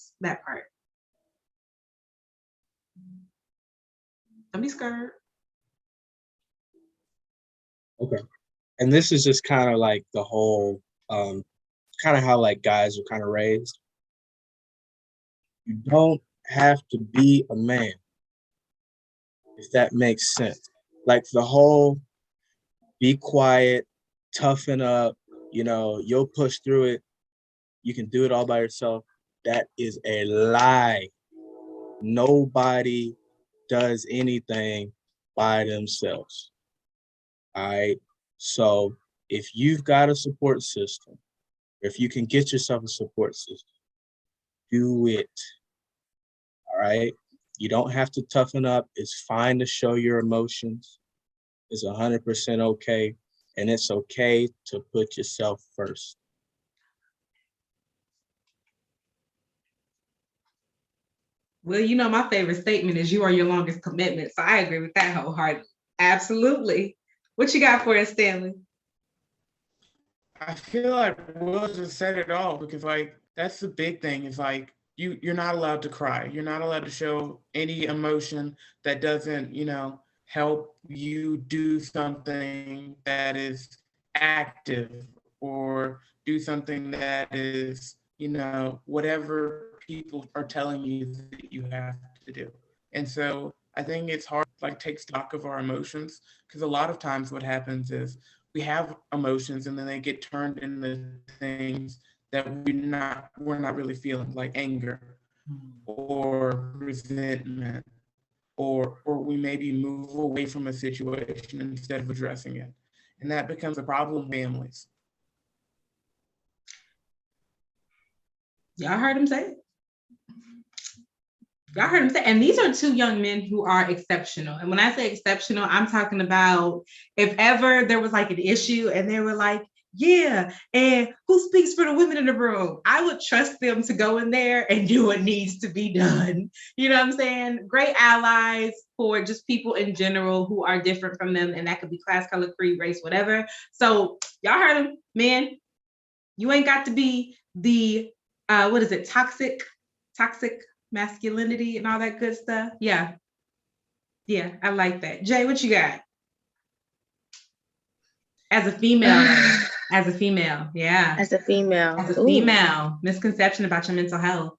Don't be scared. Okay. And this is just kind of like the whole, kind of how like guys are kind of raised. You don't have to be a man, if that makes sense. Like the whole be quiet, toughen up, you'll push through it. You can do it all by yourself. That is a lie. Nobody does anything by themselves. All right. So if you've got a support system, if you can get yourself a support system, do it. All right. You don't have to toughen up. It's fine to show your emotions. It's 100% okay. And it's okay to put yourself first. Well, my favorite statement is you are your longest commitment. So I agree with that wholeheartedly. Absolutely. What you got for us, Stanley? I feel like Will just said it all, because like that's the big thing, is like you're not allowed to cry. You're not allowed to show any emotion that doesn't, help you do something that is active, or do something that is, whatever people are telling you that you have to do. And so I think it's hard to like take stock of our emotions, because a lot of times what happens is we have emotions and then they get turned into things that we're not really feeling, like anger, or resentment, or we maybe move away from a situation instead of addressing it. And that becomes a problem in families. Y'all heard him say it. Y'all heard him say, and these are two young men who are exceptional. And when I say exceptional, I'm talking about if ever there was like an issue and they were like, yeah, and who speaks for the women in the room? I would trust them to go in there and do what needs to be done. You know what I'm saying? Great allies for just people in general who are different from them. And that could be class, color, creed, race, whatever. So y'all heard him, man. You ain't got to be the, what is it? Toxic masculinity and all that good stuff. Yeah, I like that. Jay, what you got? As a female, yeah. As a female, misconception about your mental health.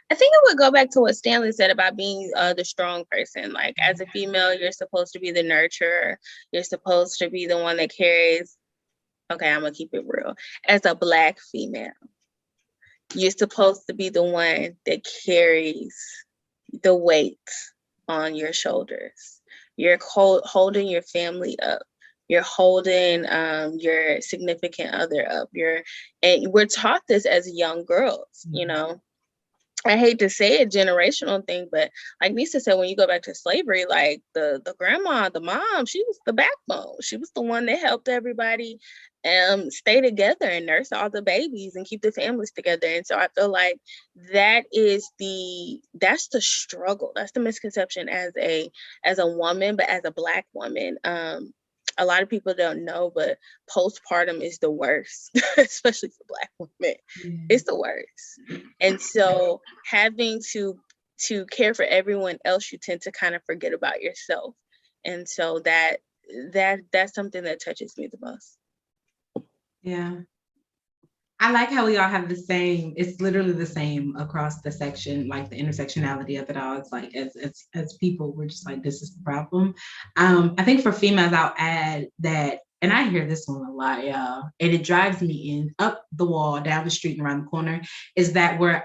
I think it would go back to what Stanley said about being the strong person. Like as a female, you're supposed to be the nurturer. You're supposed to be the one that carries. Okay, I'm gonna keep it real. As a Black female, you're supposed to be the one that carries the weight on your shoulders. You're holding your family up. You're holding your significant other up. And we're taught this as young girls, you know. I hate to say it, generational thing, but like Nisaa said, when you go back to slavery, like the grandma, the mom, she was the backbone. She was the one that helped everybody stay together and nurse all the babies and keep the families together. And so I feel like that's the struggle. That's the misconception as a woman, but as a Black woman, a lot of people don't know, but postpartum is the worst, especially for Black women. It's the worst. And so having to care for everyone else, you tend to kind of forget about yourself. And so that's something that touches me the most. Yeah. I like how we all have the same, it's literally the same across the section, like the intersectionality of it all. It's like as people, we're just like, this is the problem. I think for females, I'll add that, and I hear this one a lot, y'all, and it drives me up the wall, down the street and around the corner, is that we're,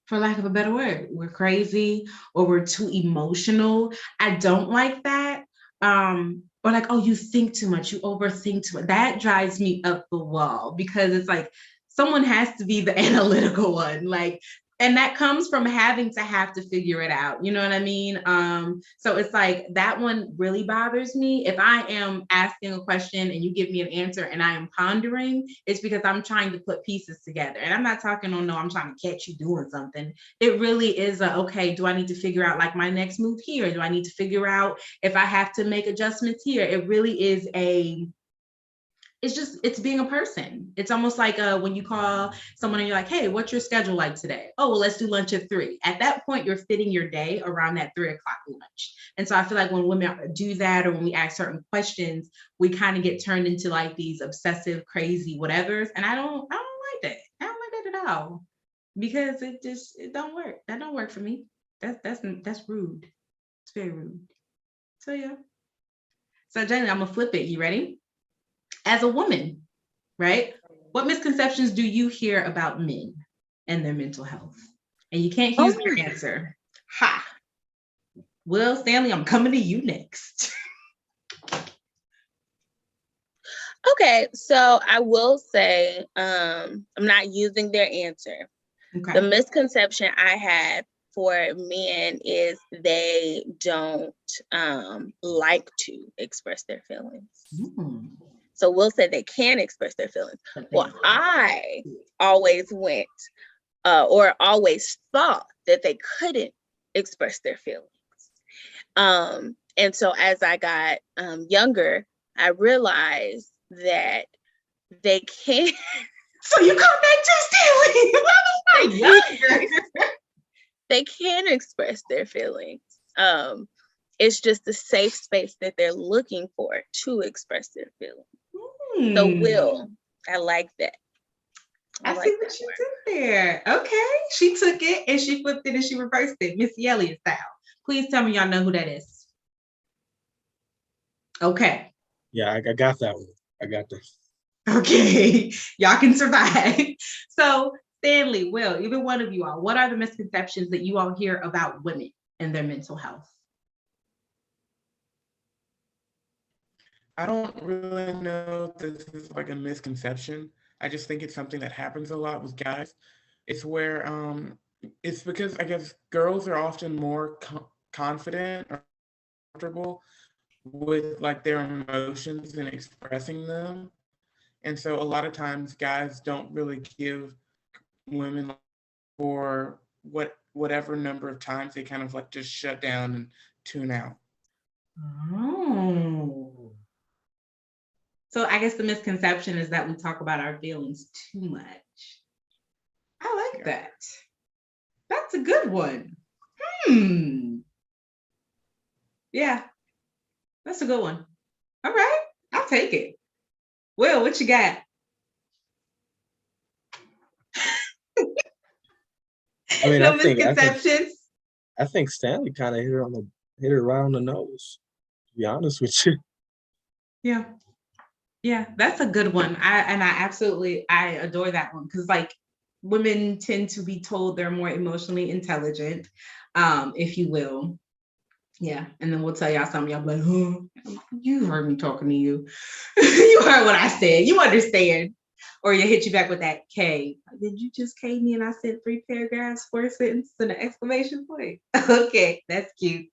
for lack of a better word, we're crazy or we're too emotional. I don't like that. Or like, oh, you think too much, you overthink too much. That drives me up the wall because it's like someone has to be the analytical one. Like, and that comes from having to figure it out. You know what I mean? So it's like that one really bothers me. If I am asking a question and you give me an answer and I am pondering, it's because I'm trying to put pieces together. And I'm not talking, oh no, I'm trying to catch you doing something. It really is okay, do I need to figure out like my next move here? Do I need to figure out if I have to make adjustments here? It really is it's being a person. It's almost like when you call someone and you're like, hey, what's your schedule like today? Oh, well, let's do lunch at 3. At that point, you're fitting your day around that 3 o'clock lunch. And so I feel like when women do that, or when we ask certain questions, we kind of get turned into like these obsessive, crazy whatevers. And I don't like that. I don't like that at all, because it don't work. That don't work for me. That's rude. It's very rude. So yeah. So Jalen, I'm gonna flip it. You ready? As a woman, right? What misconceptions do you hear about men and their mental health? And you can't use your answer. Ha. Well, Stanley, I'm coming to you next. Okay, so I will say I'm not using their answer. Okay. The misconception I have for men is they don't like to express their feelings. So we'll say they can express their feelings. Well, I always went or always thought that they couldn't express their feelings. And so as I got younger, I realized that they can. So you come back to Stanley. Younger. They can express their feelings. It's just the safe space that they're looking for to express their feelings. So Will, I like that. I see what you did there. Okay. She took it and she flipped it and she reversed it. Missy Elliott style. Please tell me y'all know who that is. Okay. Yeah, I got that one. I got this. Okay, y'all can survive. So Stanley, Will, either one of you all, what are the misconceptions that you all hear about women and their mental health? I don't really know if this is like a misconception. I just think it's something that happens a lot with guys. It's where it's because I guess girls are often more confident or comfortable with like their emotions and expressing them. And so a lot of times guys don't really give women for whatever number of times they kind of like just shut down and tune out. Oh. So I guess the misconception is that we talk about our feelings too much. I like that. That's a good one. Yeah, that's a good one. All right, I'll take it. Will, what you got? I mean, No I misconceptions. think Stanley kind of hit it right on the nose, to be honest with you. Yeah, that's a good one. I adore that one because like women tend to be told they're more emotionally intelligent, if you will. Yeah, and then we'll tell y'all something. Y'all be like, "Huh, you heard me talking to you. You heard what I said. You understand." Or you hit you back with that K. Did you just K me and I said 3 paragraphs, 4 sentences, and an exclamation point? Okay, that's cute.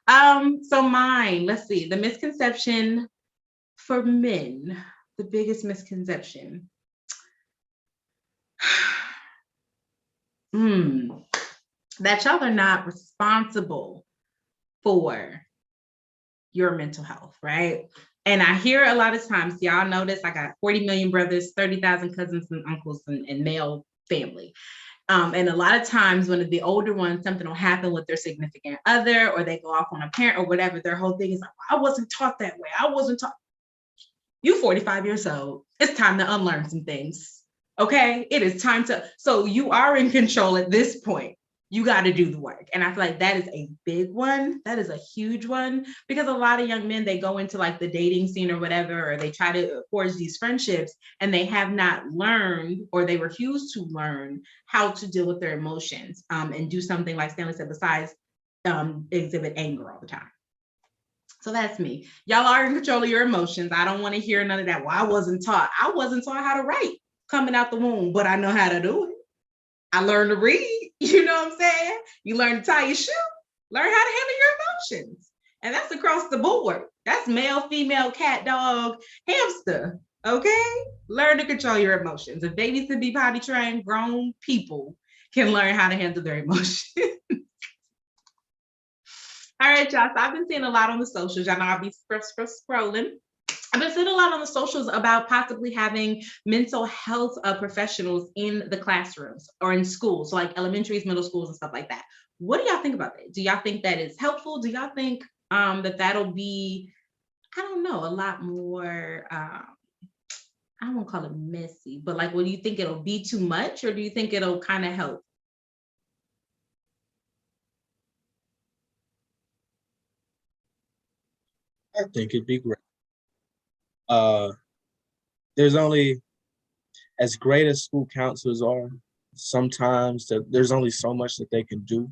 So mine, let's see, the misconception for men, the biggest misconception. That y'all are not responsible for your mental health, right? And I hear a lot of times, y'all notice I got 40 million brothers, 30,000 cousins and uncles and male family. And a lot of times when the older ones, something will happen with their significant other, or they go off on a parent or whatever, their whole thing is like, I wasn't taught that way. I wasn't taught. You 45 years old. It's time to unlearn some things. Okay. It is time to, so you are in control at this point. You got to do the work. And I feel like that is a big one. That is a huge one because a lot of young men, they go into like the dating scene or whatever, or they try to forge these friendships and they have not learned or they refuse to learn how to deal with their emotions and do something like Stanley said, besides exhibit anger all the time. So that's me. Y'all are in control of your emotions. I don't want to hear none of that. Well, I wasn't taught how to write coming out the womb, but I know how to do it. I learned to read. You know what I'm saying? You learn to tie your shoe, learn how to handle your emotions. And that's across the board. That's male, female, cat, dog, hamster. Okay? Learn to control your emotions. If babies can be potty trained, grown people can learn how to handle their emotions. All right, y'all. So I've been seeing a lot on the socials. Y'all know I'll be scrolling. I've been seeing a lot on the socials about possibly having mental health professionals in the classrooms or in schools, so like elementaries, middle schools, and stuff like that. What do y'all think about that? Do y'all think that is helpful? Do y'all think that that'll be, I don't know, a lot more, I won't call it messy, but like, do you think it'll be too much or do you think it'll kind of help? I think it'd be great. There's only, as great as school counselors are, sometimes there's only so much that they can do.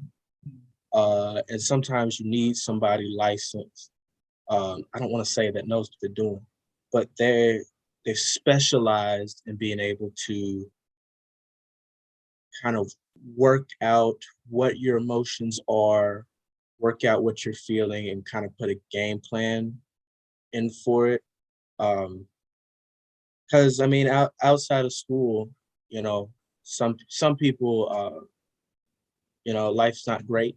And sometimes you need somebody licensed. I don't want to say that knows what they're doing, but they're specialized in being able to kind of work out what your emotions are, work out what you're feeling, and kind of put a game plan in for it. Because I mean, outside of school, you know, some people, you know, life's not great.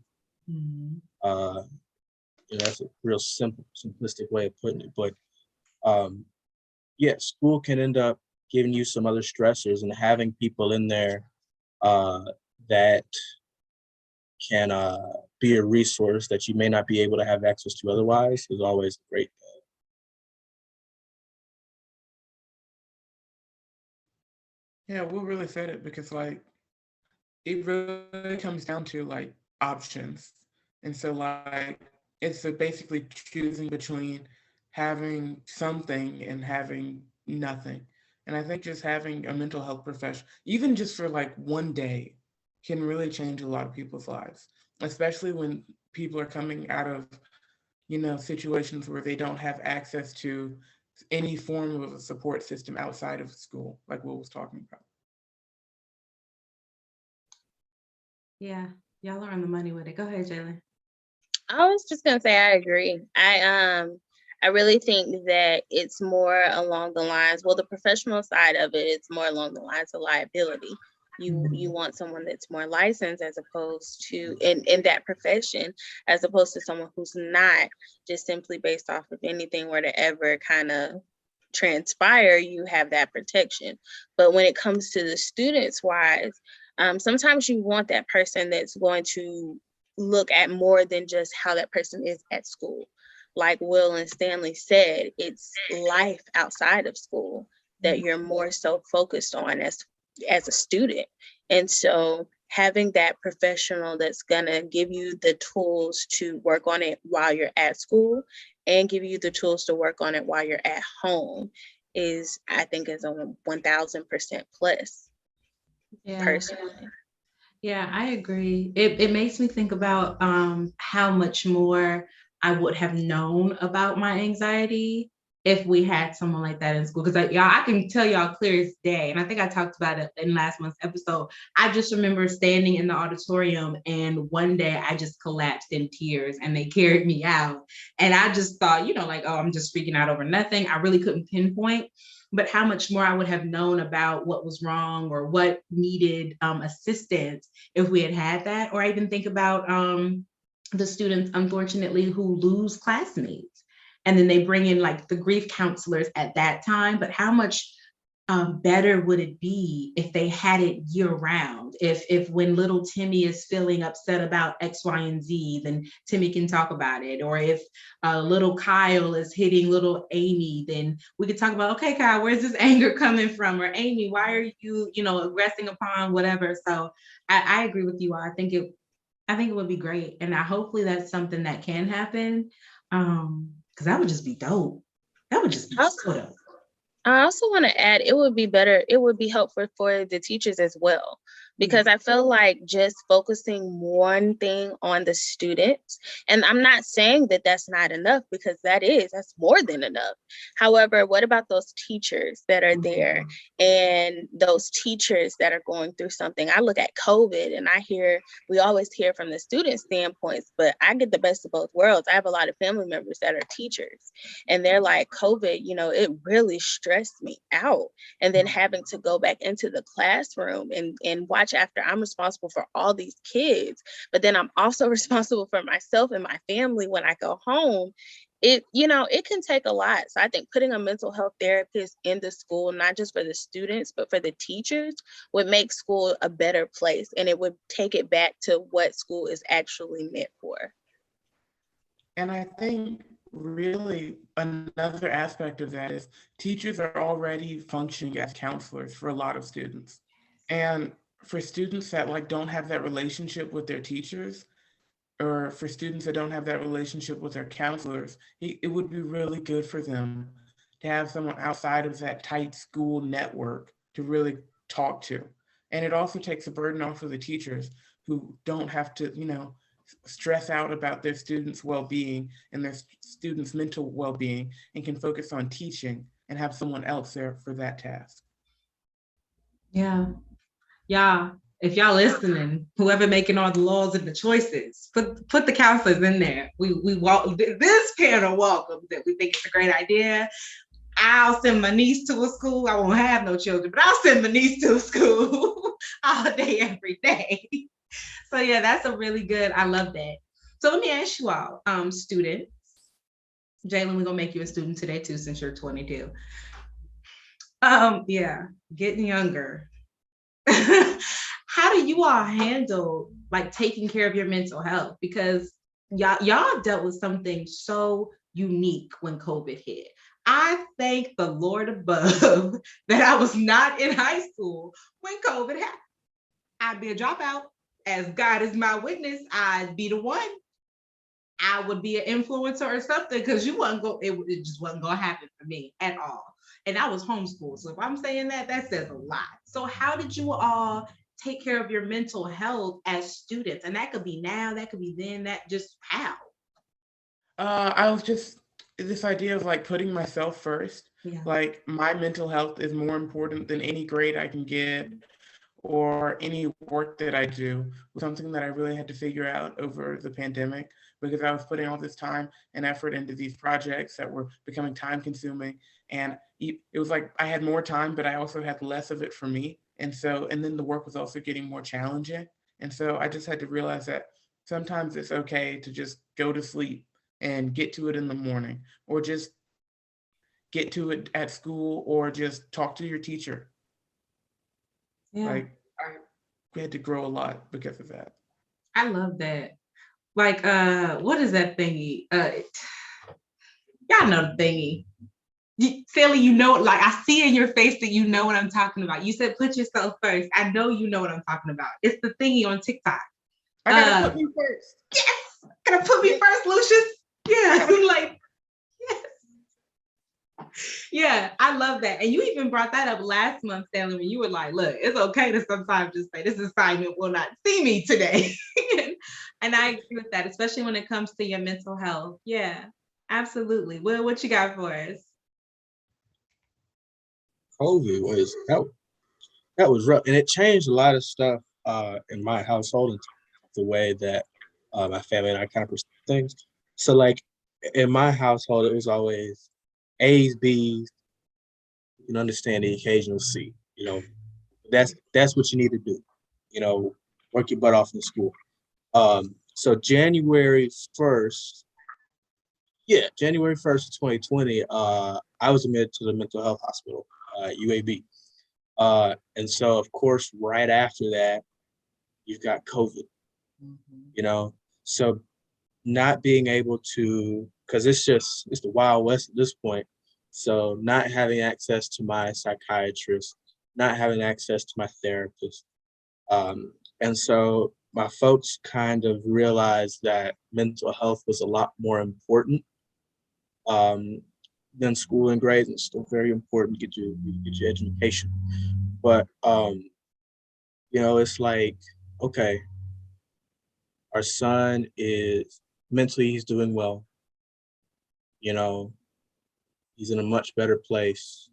Mm-hmm. You know, that's a real simplistic way of putting it. But yeah, school can end up giving you some other stressors, and having people in there that can be a resource that you may not be able to have access to otherwise is always great. Yeah, Will really said it because like it really comes down to like options. And so like it's basically choosing between having something and having nothing. And I think just having a mental health professional, even just for like one day, can really change a lot of people's lives, especially when people are coming out of, situations where they don't have access to any form of a support system outside of school, like Will was talking about. Yeah, y'all are on the money with it. Go ahead, Jalen. I was just gonna say I agree. I really think that it's more along the lines, well, the professional side of it, it's more along the lines of liability. You want someone that's more licensed as opposed to in that profession, as opposed to someone who's not, just simply based off of anything were to ever kind of transpire, you have that protection. But when it comes to the students wise, sometimes you want that person that's going to look at more than just how that person is at school. Like Will and Stanley said, it's life outside of school that you're more so focused on as a student. And so having that professional that's gonna give you the tools to work on it while you're at school and give you the tools to work on it while you're at home is, I think, is a 1000% plus. Yeah. Personally. Yeah, I agree. It makes me think about how much more I would have known about my anxiety if we had someone like that in school. Because I can tell y'all clear as day, and I think I talked about it in last month's episode. I just remember standing in the auditorium, and one day I just collapsed in tears, and they carried me out. And I just thought, like, oh, I'm just freaking out over nothing. I really couldn't pinpoint. But how much more I would have known about what was wrong or what needed assistance if we had that. Or I even think about the students, unfortunately, who lose classmates. And then they bring in like the grief counselors at that time. But how much better would it be if they had it year round? If when little Timmy is feeling upset about X, Y, and Z, then Timmy can talk about it. Or if little Kyle is hitting little Amy, then we could talk about, okay, Kyle, where's this anger coming from? Or Amy, why are you, aggressing upon whatever? So I agree with you all. I think it would be great. And hopefully that's something that can happen. Because that would just be dope. That would just be so dope. I also want to add, it would be helpful for the teachers as well, because I feel like just focusing one thing on the students, and I'm not saying that that's not enough, because that's more than enough. However, what about those teachers that are there and those teachers that are going through something? I look at COVID and we always hear from the student standpoints, but I get the best of both worlds. I have a lot of family members that are teachers, and they're like, COVID, it really stressed me out. And then having to go back into the classroom and watch after I'm responsible for all these kids, but then I'm also responsible for myself and my family when I go home. It can take a lot. So I think putting a mental health therapist in the school, not just for the students, but for the teachers, would make school a better place. And it would take it back to what school is actually meant for. And I think really another aspect of that is teachers are already functioning as counselors for a lot of students. And for students that don't have that relationship with their teachers, or for students that don't have that relationship with their counselors, it would be really good for them to have someone outside of that tight school network to really talk to. And it also takes a burden off of the teachers who don't have to, stress out about their students' well-being and their students' mental well-being, and can focus on teaching and have someone else there for that task. Yeah. If y'all listening, whoever making all the laws and the choices, put the counselors in there. This panel welcomes that. We think it's a great idea. I'll send my niece to a school. I won't have no children, but I'll send my niece to a school all day, every day. So yeah, that's a really good, I love that. So let me ask you all, students. Jalen, we're gonna make you a student today too, since you're 22. Yeah, getting younger. How do you all handle taking care of your mental health? Because y'all dealt with something so unique when COVID hit. I thank the Lord above that I was not in high school when COVID happened. I'd be a dropout. As God is my witness, I'd be the one. I would be an influencer or something, because it just wasn't gonna happen for me at all. And I was homeschooled. So if I'm saying that, that says a lot. So how did you all take care of your mental health as students? And that could be now, that could be then, that just how? I was just this idea of like putting myself first. Yeah. Like my mental health is more important than any grade I can get or any work that I do, was something that I really had to figure out over the pandemic, because I was putting all this time and effort into these projects that were becoming time consuming. And it was like I had more time, but I also had less of it for me. And then the work was also getting more challenging. And so I just had to realize that sometimes it's okay to just go to sleep and get to it in the morning, or just get to it at school, or just talk to your teacher. Yeah. Like we had to grow a lot because of that. I love that. Like, what is that thingy? Y'all know the thingy. Sally, you know, like I see in your face that you know what I'm talking about. You said put yourself first. I know you know what I'm talking about. It's the thingy on TikTok. I gotta put you first. Yes, gotta put me first, Lucius. Yeah, like, yes. Yeah, I love that. And you even brought that up last month, Stanley, when you were like, look, it's okay to sometimes just say this assignment will not see me today. And I agree with that, especially when it comes to your mental health. Yeah, absolutely. Will, what you got for us? COVID was that was rough, and it changed a lot of stuff in my household and the way that my family and I kind of perceive things. So like in my household, it was always A's, B's. You can understand the occasional C. You know, that's what you need to do. You know, work your butt off in school. So January 1st, January 1st, 2020, I was admitted to the mental health hospital, UAB. And so, of course, right after that, you've got COVID, you know? So not being able to, because it's the Wild West at this point. So not having access to my psychiatrist, not having access to my therapist. And so my folks kind of realized that mental health was a lot more important than school and grades. It's still very important to get your education. But you know, it's like, okay, our son is mentally, he's doing well. You know, he's in a much better place.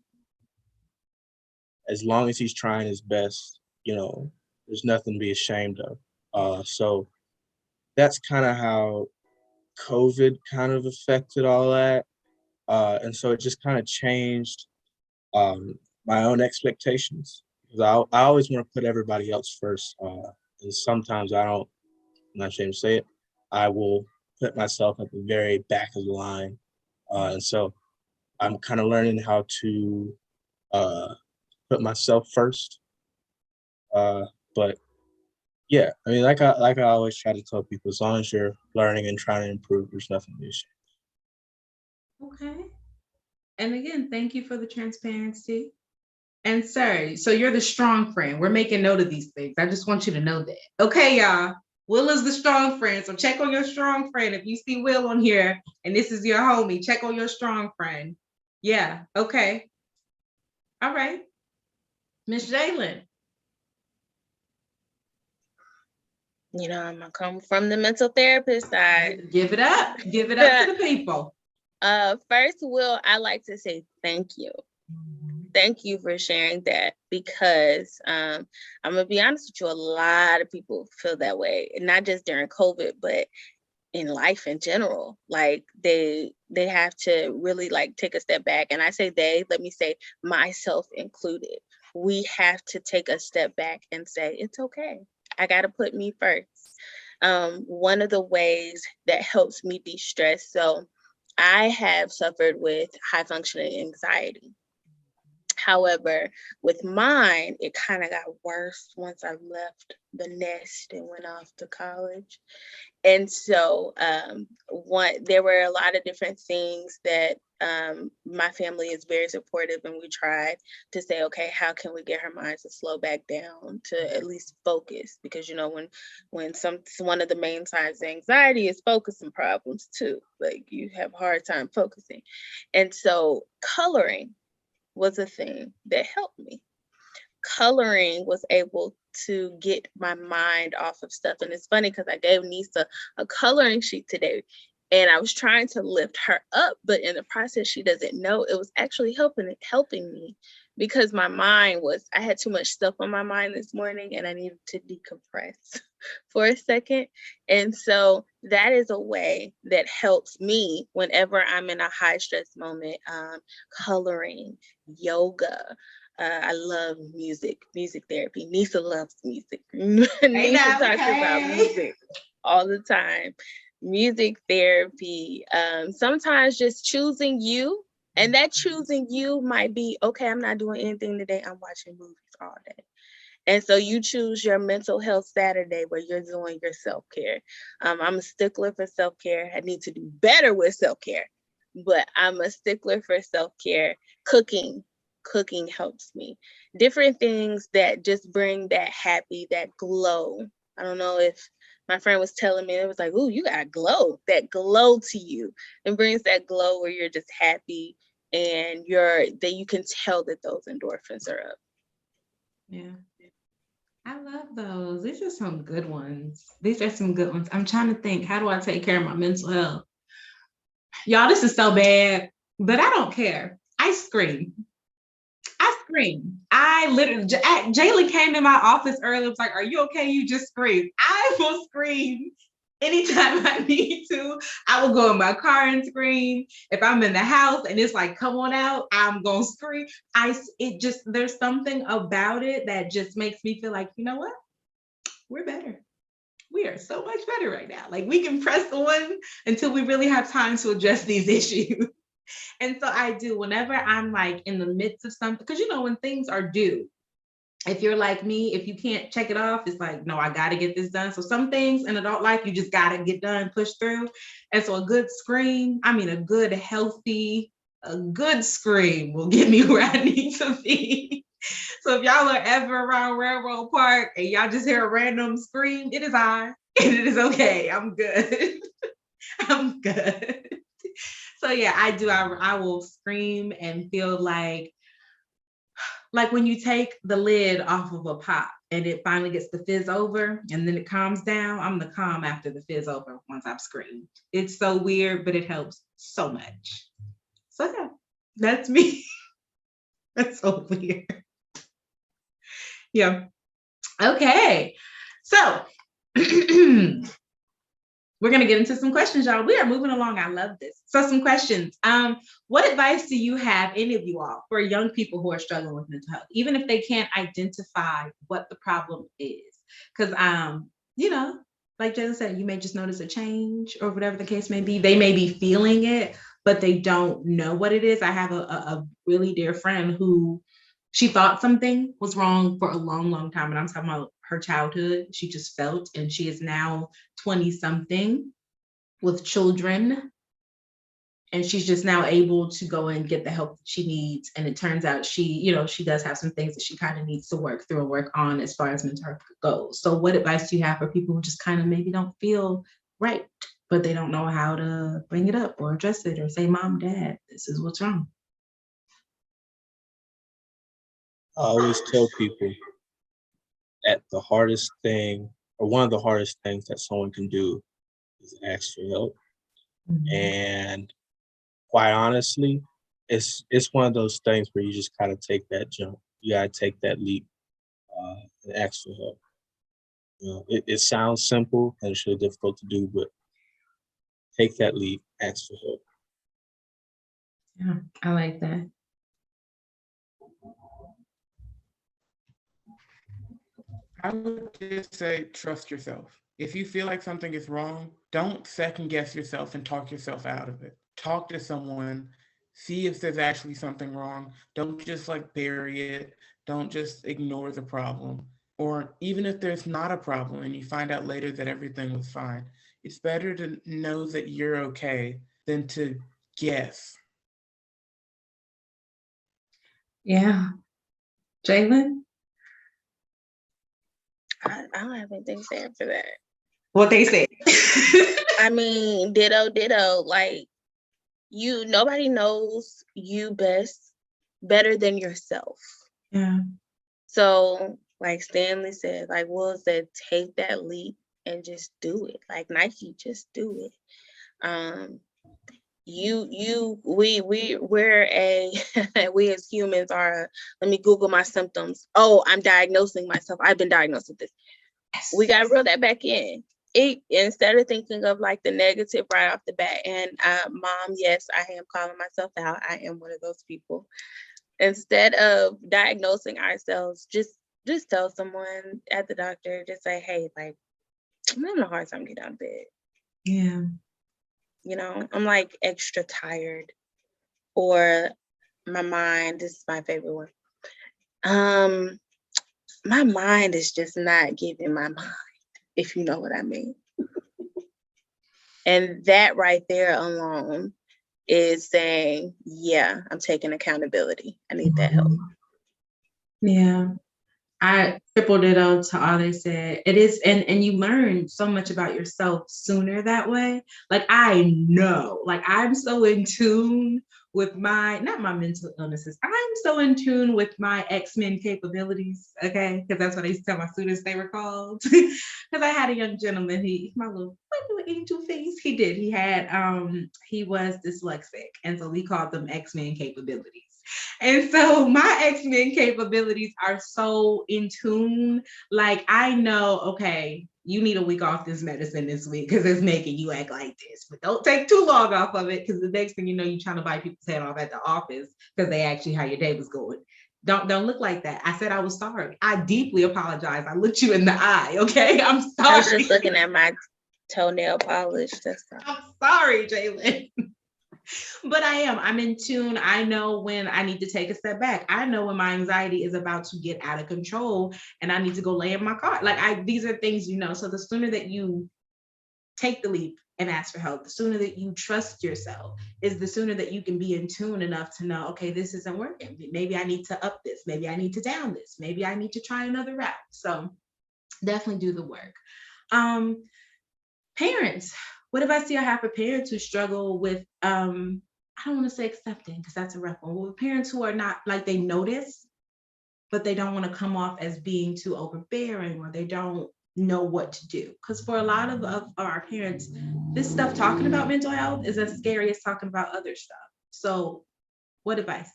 As long as he's trying his best, you know, there's nothing to be ashamed of. So that's kind of how COVID kind of affected all that. And so it just kind of changed my own expectations. Because I always want to put everybody else first. And sometimes I'm not ashamed to say it, I will put myself at the very back of the line. And so I'm kind of learning how to put myself first. But yeah, I mean, like I always try to tell people, as long as you're learning and trying to improve, there's nothing to be ashamed. Okay. And again, thank you for the transparency. And sir, so you're the strong friend. We're making note of these things. I just want you to know that. Okay, y'all. Will is the strong friend. So check on your strong friend. If you see Will on here and this is your homie, check on your strong friend. Yeah. Okay. All right. Miss Jalen. You know, I'm gonna come from the mental therapist side. Give it up. Give it up to the people. First, Will, I like to say thank you. Thank you for sharing that, because I'm gonna be honest with you, a lot of people feel that way, not just during COVID, but in life in general. Like they have to really like take a step back. And I say they, let me say myself included. We have to take a step back and say, it's okay. I got to put me first. One of the ways that helps me de-stress. So I have suffered with high functioning anxiety. However, with mine, it kind of got worse once I left the nest and went off to college. And so there were a lot of different things that my family is very supportive, and we tried to say, okay, how can we get her mind to slow back down, to at least focus? Because, you know, when one of the main signs of anxiety is focusing problems too, like you have a hard time focusing. And so coloring was a thing that helped me. Coloring was able to get my mind off of stuff. And it's funny because I gave Nisaa a coloring sheet today, and I was trying to lift her up, but in the process, she doesn't know it was actually helping me, because I had too much stuff on my mind this morning and I needed to decompress for a second. And so that is a way that helps me whenever I'm in a high stress moment. Coloring, yoga. I love music therapy. Nisaa loves music. Nisaa talks about music all the time. Music therapy. Sometimes just choosing you, and that choosing you might be, okay, I'm not doing anything today. I'm watching movies all day. And so you choose your mental health Saturday where you're doing your self-care. I'm a stickler for self-care. I need to do better with self-care, but I'm a stickler for self-care. Cooking helps me. Different things that just bring that happy, that glow. I don't know if my friend was telling me, it was like, ooh, you got glow, that glow to you. It brings that glow where you're just happy and that you can tell that those endorphins are up. Yeah. I love those. These are some good ones. I'm trying to think, how do I take care of my mental health? Y'all, this is so bad, but I don't care. I scream. I literally, Jalen came in my office earlier, was like, are you okay? You just scream. I will scream anytime I need to. I will go in my car and scream. If I'm in the house and it's like, come on out, I'm gonna scream. There's something about it that just makes me feel like, you know what? We're better. We are so much better right now. Like, we can press on until we really have time to address these issues. And so I do, whenever I'm like in the midst of something, because you know, when things are due, if you're like me, if you can't check it off, it's like, no, I got to get this done. So some things in adult life, you just got to get done, push through. And so a good scream, a good, healthy, a good scream will get me where I need to be. So if y'all are ever around Railroad Park and y'all just hear a random scream, it is I, and it is okay. I'm good. I'm good. So yeah, I do. I will scream and feel like when you take the lid off of a pop and it finally gets the fizz over and then it calms down, I'm the calm after the fizz over once I've screamed. It's so weird, but it helps so much. So yeah, that's me. That's so weird. Yeah. Okay. So we're going to get into some questions, y'all. We are moving along. I love this. So some questions. What advice do you have, any of you all, for young people who are struggling with mental health, even if they can't identify what the problem is? Because, you know, like Jalen said, you may just notice a change or whatever the case may be. They may be feeling it, but they don't know what it is. I have a really dear friend who, she thought something was wrong for a long, long time. And I'm talking about her childhood. She just felt, and she is now 20 something with children. And she's just now able to go and get the help that she needs. And it turns out she does have some things that she kind of needs to work through and work on as far as mental health goes. So what advice do you have for people who just kind of maybe don't feel right, but they don't know how to bring it up or address it or say, Mom, Dad, this is what's wrong? I always tell people that the hardest thing, or one of the hardest things that someone can do, is ask for help. Mm-hmm. And quite honestly, it's one of those things where you just gotta take that jump. You gotta take that leap and ask for help. You know, it sounds simple and it's really difficult to do, but take that leap, ask for help. Yeah, I like that. I would just say, trust yourself. If you feel like something is wrong, don't second guess yourself and talk yourself out of it. Talk to someone See if there's actually something wrong. Don't just like bury it. Don't just ignore the problem. Or even if there's not a problem and you find out later that everything was fine, it's better to know that you're okay than to guess. Yeah. Jalen? I don't have anything to say after that. What they say. I mean, ditto. Like, nobody knows you better than yourself. Yeah. So, like Stanley said, like Will said, take that leap and just do it. Like Nike, just do it. We as humans are, let me Google my symptoms. Oh, I'm diagnosing myself. I've been diagnosed with this. We got to reel that back in. Instead of thinking of like the negative right off the bat, and Mom, yes, I am calling myself out. I am one of those people. Instead of diagnosing ourselves, just tell someone at the doctor, just say, hey, like, I'm having a hard time getting out of bed. Yeah. You know, I'm like extra tired, or my mind, this is my favorite one. My mind is just not giving my mind, if you know what I mean. And that right there alone is saying, yeah, I'm taking accountability. I need that help. Yeah. I triple ditto to all they said. It is, and you learn so much about yourself sooner that way. Like I know, like I'm so in tune with not my mental illnesses. I'm so in tune with my X-Men capabilities, okay? Because that's what I used to tell my students they were called. Because I had a young gentleman, he's my little angel face. He was dyslexic, and so we called them X-Men capabilities. And so my X-Men capabilities are so in tune. Like I know, okay, you need a week off this medicine this week because it's making you act like this. But don't take too long off of it, because the next thing you know, you're trying to bite people's head off at the office because they asked you how your day was going. Don't look like that. I said I was sorry. I deeply apologize. I looked you in the eye, okay? I'm sorry. I was just looking at my toenail polish. I'm sorry, Jalen. But I'm in tune. I know when I need to take a step back. I know when my anxiety is about to get out of control and I need to go lay in my car. Like these are things, so the sooner that you take the leap and ask for help, the sooner that you trust yourself is the sooner that you can be in tune enough to know, okay, this isn't working. Maybe I need to up this. Maybe I need to down this. Maybe I need to try another route. So definitely do the work. Parents, what if I see I have a parent who struggle with, I don't want to say accepting because that's a rough one. Well, parents who are not, like, they notice, but they don't want to come off as being too overbearing, or they don't know what to do. Because for a lot of our parents, this stuff talking about mental health is as scary as talking about other stuff. So what advice?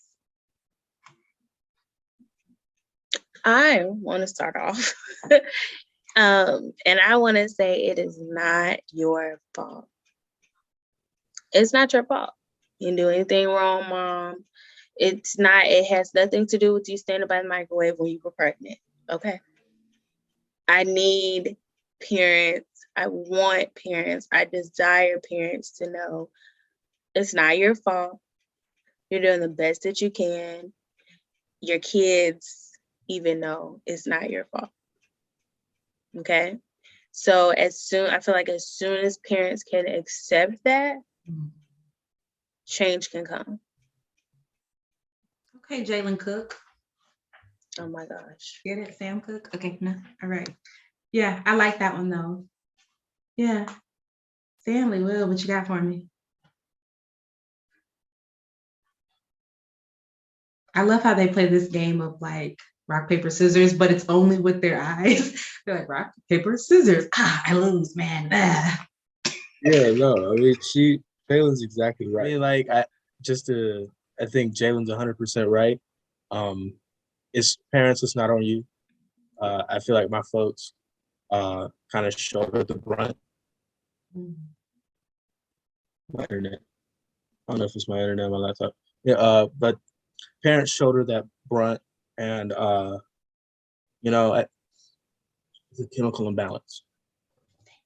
I want to start off. And I want to say it is not your fault. It's not your fault. You didn't do anything wrong, Mom. It has nothing to do with you standing by the microwave when you were pregnant. Okay. I need parents. I want parents. I desire parents to know it's not your fault. You're doing the best that you can. Your kids even know it's not your fault. Okay. So I feel like as soon as parents can accept that, change can come. Okay, Jalen Cook. Oh my gosh. Get it, Sam Cook? Okay, no, all right. Yeah, I like that one though. Yeah. Stanley, what you got for me? I love how they play this game of like rock, paper, scissors, but it's only with their eyes. They're like, rock, paper, scissors. I lose, man. Yeah, no, I mean, Jalen's exactly right. I mean, like, I think Jalen's 100% right. It's parents, it's not on you. I feel like my folks kind of shoulder the brunt. My internet. I don't know if it's my internet or my laptop. Yeah, but parents shoulder that brunt, and it's a chemical imbalance.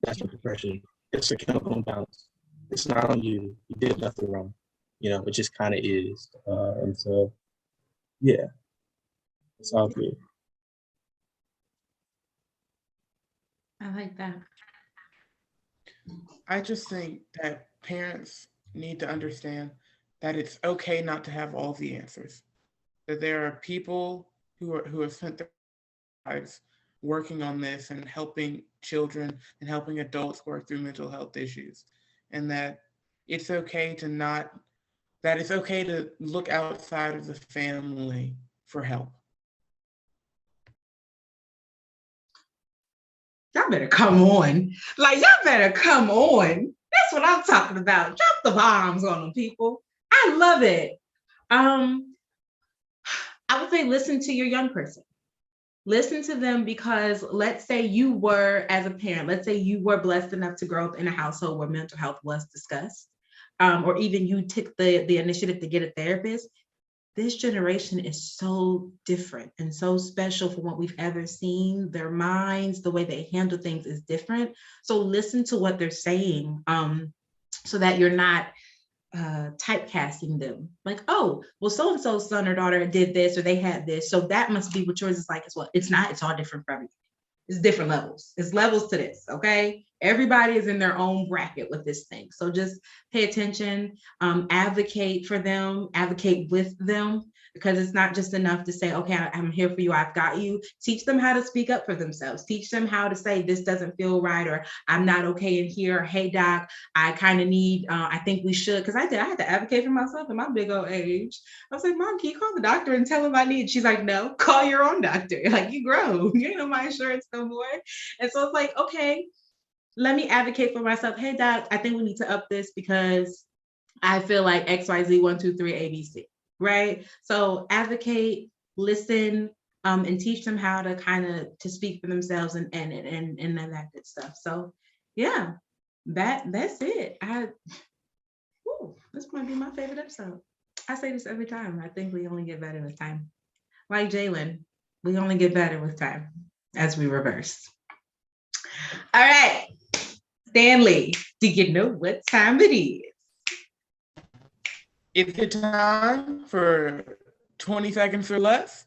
That's what depression. It's a chemical imbalance. It's not on you. You did nothing wrong. it just kind of is. And so, yeah, it's all good. I like that. I just think that parents need to understand that it's okay not to have all the answers. That there are people who have spent their lives working on this and helping children and helping adults work through mental health issues, and that it's okay to look outside of the family for help. Y'all better come on. Like, y'all better come on. That's what I'm talking about. Drop the bombs on them, people. I love it. I would say listen to your young person. Listen to them, because let's say you were, as a parent, let's say you were blessed enough to grow up in a household where mental health was discussed, or even you took the initiative to get a therapist. This generation is so different and so special from what we've ever seen. Their minds, the way they handle things is different. So listen to what they're saying, so that you're not typecasting them. Like, oh, well, so-and-so's son or daughter did this, or they had this, so that must be what yours is like as well. It's not. It's all different for everybody. It's different levels. It's levels to this, okay? Everybody is in their own bracket with this thing. So just pay attention, advocate for them, advocate with them, because it's not just enough to say, okay, I'm here for you, I've got you. Teach them how to speak up for themselves. Teach them how to say, this doesn't feel right, or I'm not okay in here, or hey, doc, I kind of need, I think we should, because I had to advocate for myself in my big old age. I was like, Mom, can you call the doctor and tell him I need? She's like, no, call your own doctor. Like, you grow, you know my insurance no more. And so it's like, okay, let me advocate for myself. Hey, doc, I think we need to up this because I feel like XYZ 1, 2, 3, ABC, right? So advocate, listen, and teach them how to to speak for themselves and that good stuff. So yeah, that's it. This might be my favorite episode. I say this every time. I think we only get better with time. Like Jalen, we only get better with time as we reverse. All right, Stanley, do you know what time it is? Is it time for 20 seconds or less?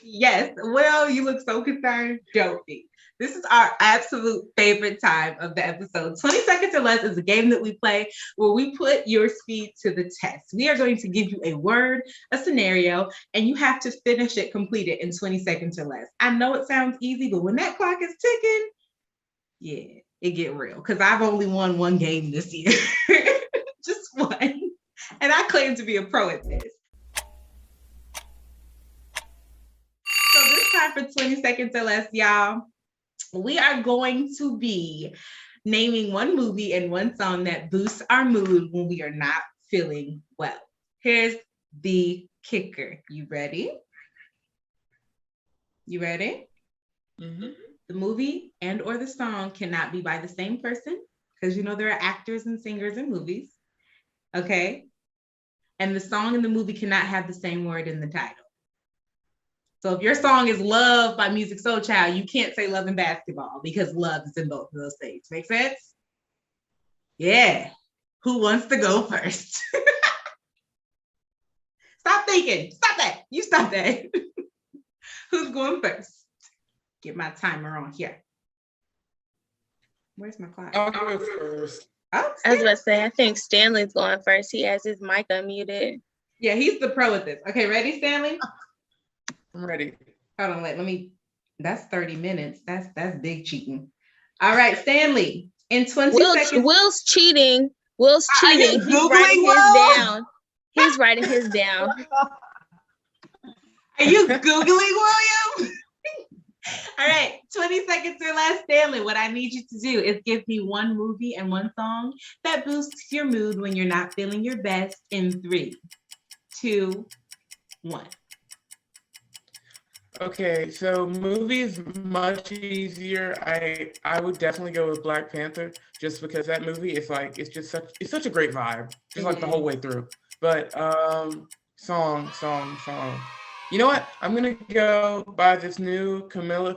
Yes. Well, you look so concerned. Don't be. This is our absolute favorite time of the episode. 20 seconds or less is a game that we play where we put your speed to the test. We are going to give you a word, a scenario, and you have to finish it, complete it in 20 seconds or less. I know it sounds easy, but when that clock is ticking, yeah, it get real. Because I've only won one game this year. Just one. And I claim to be a pro at this. So this time for 20 seconds or less, y'all, we are going to be naming one movie and one song that boosts our mood when we are not feeling well. Here's the kicker. You ready? You ready? Mm-hmm. The movie and or the song cannot be by the same person, because you know there are actors and singers in movies. Okay? And the song and the movie cannot have the same word in the title. So if your song is Love by Music Soul Child, you can't say Love and Basketball because love is in both of those things. Make sense? Yeah. Who wants to go first? Stop thinking. Stop that. You stop that. Who's going first? Get my timer on here. Where's my clock? I'll go first. Oh, I was about to say, I think Stanley's going first. He has his mic unmuted. yeah, he's the pro at this. Okay, ready, Stanley? I'm ready. Hold on, let me. That's 30 minutes. That's big cheating. All right, Stanley. In 20 seconds. Will's cheating. Will's cheating. He's writing his down. He's writing his down. Are you Googling, William? All right, 20 seconds or less, Stanley. What I need you to do is give me one movie and one song that boosts your mood when you're not feeling your best in 3, 2, 1. Okay, so movies much easier. I would definitely go with Black Panther just because that movie is like it's such a great vibe, just like the whole way through. But song. You know what? I'm gonna go by this new Camila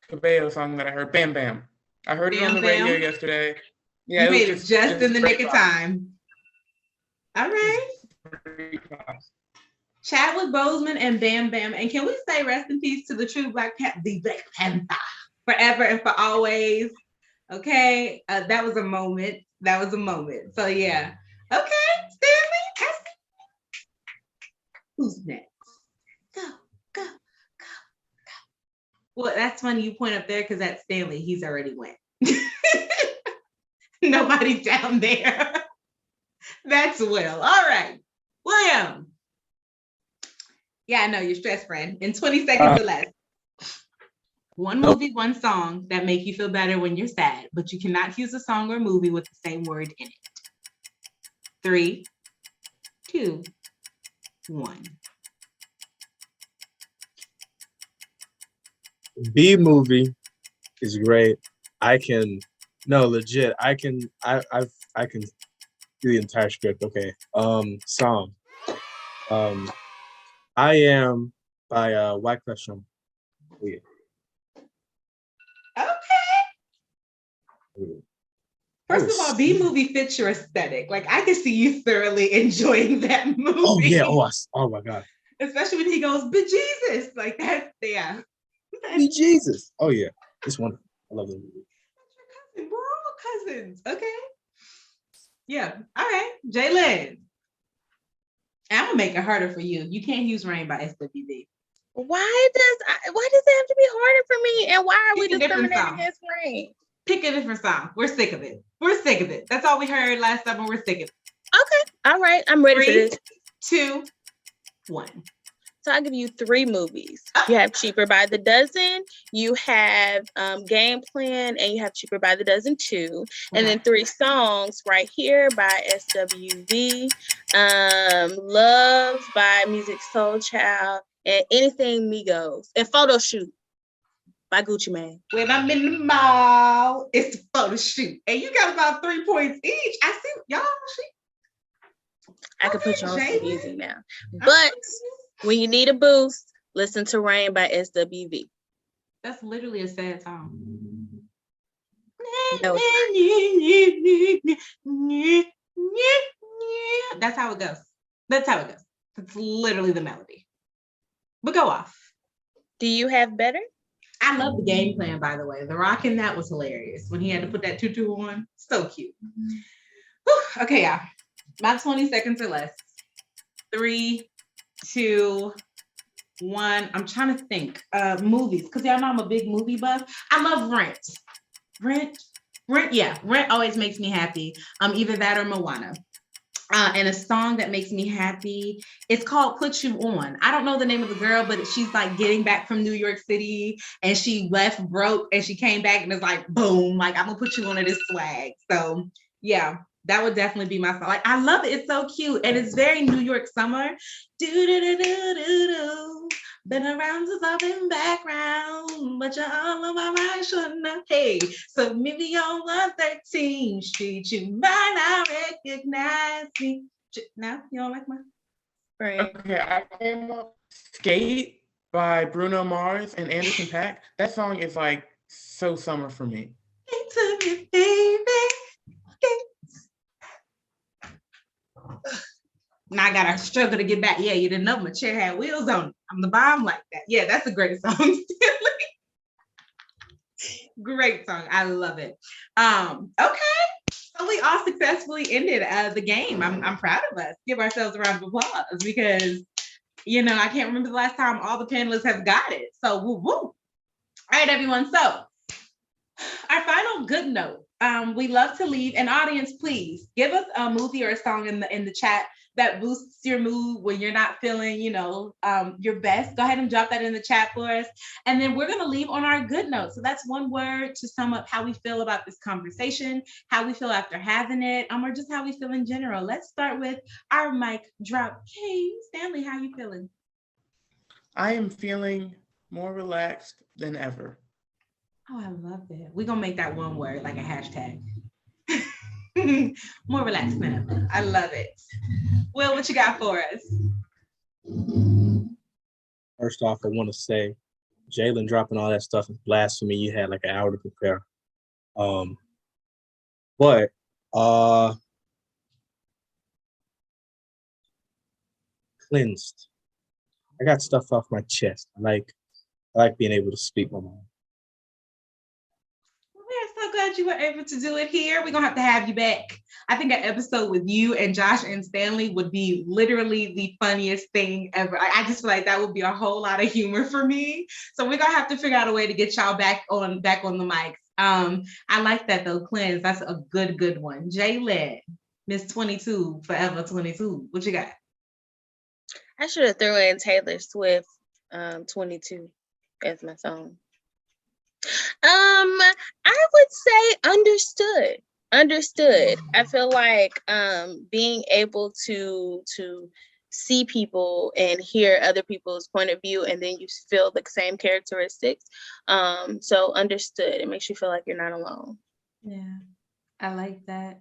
Cabello song that I heard. Bam Bam. I heard it on the radio yesterday. Yeah, you made it just in the nick of time. All right. Chadwick Boseman and Bam Bam. And can we say rest in peace to the true Black Panther, the Black Panther, forever and for always. Okay. That was a moment. That was a moment. So yeah. Okay, Stanley. Who's next? Go, go, go, go. Well, that's funny you point up there because that's Stanley. He's already went. Nobody down there. That's Will. All right. William. Yeah, I know you're stressed, friend. In 20 seconds or less. One movie, one song that make you feel better when you're sad, but you cannot use a song or movie with the same word in it. 3, 2, 1. B movie is great. I can do the entire script. Okay. Song. I Am by whY2K. Yeah. Okay. First of all, B movie fits your aesthetic. Like I can see you thoroughly enjoying that movie. Oh yeah. Oh my God. Especially when he goes, "Bejesus!" Like that. Yeah. Bejesus. Oh yeah. It's wonderful. I love the movie. We're all cousins. Okay. Yeah. All right. Jalen. I'm gonna make it harder for you. You can't use Rain by SWV. Why does it have to be harder for me? And why are we Pick a different discriminating song. against Rain? Pick a different song. We're sick of it. We're sick of it. That's all we heard last summer. We're sick of it. Okay. All right. I'm ready for 3, this. 2, 1. So I'll give you 3 movies. You have Cheaper by the Dozen, you have Game Plan, and you have Cheaper by the Dozen 2. And then 3 songs, Right Here by SWV, Love by Music Soul Child, and Anything Migos, and Photo Shoot by Gucci Mane. When I'm in the mall, it's the photo shoot. And you got about 3 points each. I see y'all. I could put you on Jalen. some music now. But when you need a boost, listen to Rain by SWV. That's literally a sad song. No. That's how it goes. That's how it goes. It's literally the melody. But go off. Do you have better? I love the Game Plan, by the way. The rock in that was hilarious when he had to put that tutu on. So cute. Whew. Okay, yeah. About 20 seconds or less. 3, 2, 1. I'm trying to think. Movies, because y'all know I'm a big movie buff. I love Rent. Rent, yeah. Rent always makes me happy. Either that or Moana. And a song that makes me happy, it's called Put You On. I don't know the name of the girl, but she's like getting back from New York City and she left broke and she came back and it's like, boom, like I'm gonna put you on to this swag. So yeah, that would definitely be my song. Like I love it, it's so cute. And it's very New York summer. Do-do-do-do-do-do. Been around since I've been background, but you're all on my mind, shouldn't I? Hey, so maybe on 113th Street, you might not recognize me. No, you don't like mine? Right. Okay, I came up Skate by Bruno Mars and Anderson .Paak. That song is like so summer for me. To me, baby. Now I gotta struggle to get back. Yeah, you didn't know my chair had wheels on it. I'm the bomb like that. Yeah, that's a great song, Stanley. Great song. I love it. Okay. So we all successfully ended the game. I'm proud of us. Give ourselves a round of applause because I can't remember the last time all the panelists have got it. So woo woo. All right, everyone. So our final good note. We love to leave an audience, please give us a movie or a song in the chat that boosts your mood when you're not feeling, your best. Go ahead and drop that in the chat for us. And then we're going to leave on our good note. So that's one word to sum up how we feel about this conversation, how we feel after having it, or just how we feel in general. Let's start with our mic drop. Hey, Stanley, how you feeling? I am feeling more relaxed than ever. Oh, I love it. We're going to make that one word like a hashtag. More relaxed than ever. I love it. Will, what you got for us? First off, I want to say, Jalen dropping all that stuff is blasphemy. You had like an hour to prepare. But cleansed. I got stuff off my chest. I like being able to speak my mind. We're so glad you were able to do it here. We're gonna have you back. I think an episode with you and Josh and Stanley would be literally the funniest thing ever. I just feel like that would be a whole lot of humor for me. So we're gonna have to figure out a way to get y'all back on the mics. I like that though, cleanse. That's a good one. Jalen, Miss 22, Forever 22. What you got? I should have thrown in Taylor Swift, 22 as my song. I would say understood. I feel like being able to see people and hear other people's point of view, and then you feel the same characteristics. So understood. It makes you feel like you're not alone. Yeah, I like that.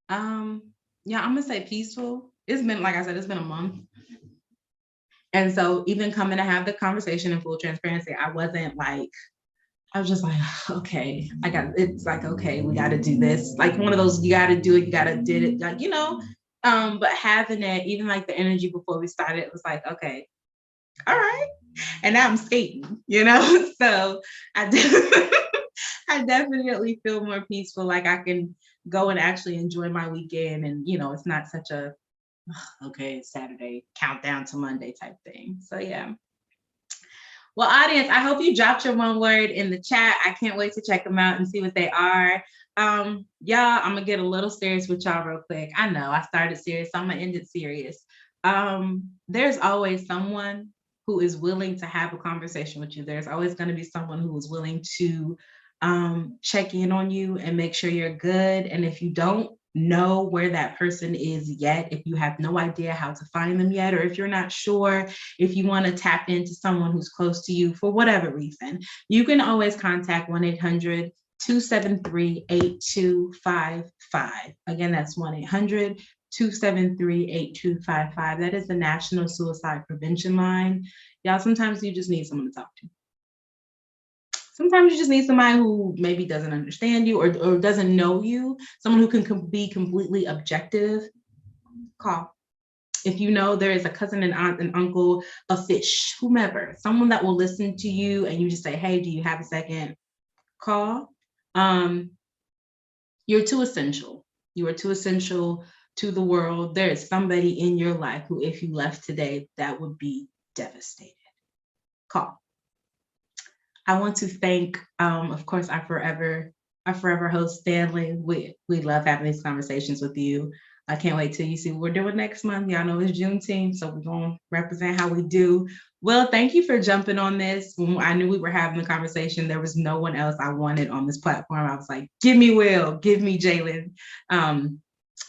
Yeah, I'm gonna say peaceful. It's been, like I said, it's been a month. And so even coming to have the conversation in full transparency, I was just like, okay, it's like, okay, we got to do this. Like one of those, you got to do it, you got to did it, like, but having it, even like the energy before we started, it was like, okay, all right. And now I'm skating, so I definitely feel more peaceful. Like I can go and actually enjoy my weekend. And, it's not such a, okay, Saturday, countdown to Monday type thing. So yeah. Well, audience, I hope you dropped your one word in the chat. I can't wait to check them out and see what they are. Y'all, I'm gonna get a little serious with y'all real quick. I know I started serious, so I'm gonna end it serious. There's always someone who is willing to have a conversation with you. There's always gonna be someone who is willing to check in on you and make sure you're good. And if you don't know where that person is yet, if you have no idea how to find them yet, or if you're not sure if you want to tap into someone who's close to you for whatever reason, you can always contact 1-800-273-8255. Again, that's 1-800-273-8255. That is the National Suicide Prevention Line. Y'all, sometimes you just need someone to talk to. Sometimes you just need somebody who maybe doesn't understand you or doesn't know you, someone who can be completely objective. Call. If you know there is a cousin, an aunt, an uncle, a fish, whomever, someone that will listen to you and you just say, hey, do you have a second? Call. You're too essential. You are too essential to the world. There is somebody in your life who, if you left today, that would be devastated. Call. I want to thank, of course, our forever host, Stanley. We love having these conversations with you. I can't wait till you see what we're doing next month. Y'all know it's Juneteenth, so we're going to represent how we do. Well, thank you for jumping on this. When I knew we were having the conversation, there was no one else I wanted on this platform. I was like, give me Will, give me Jalen.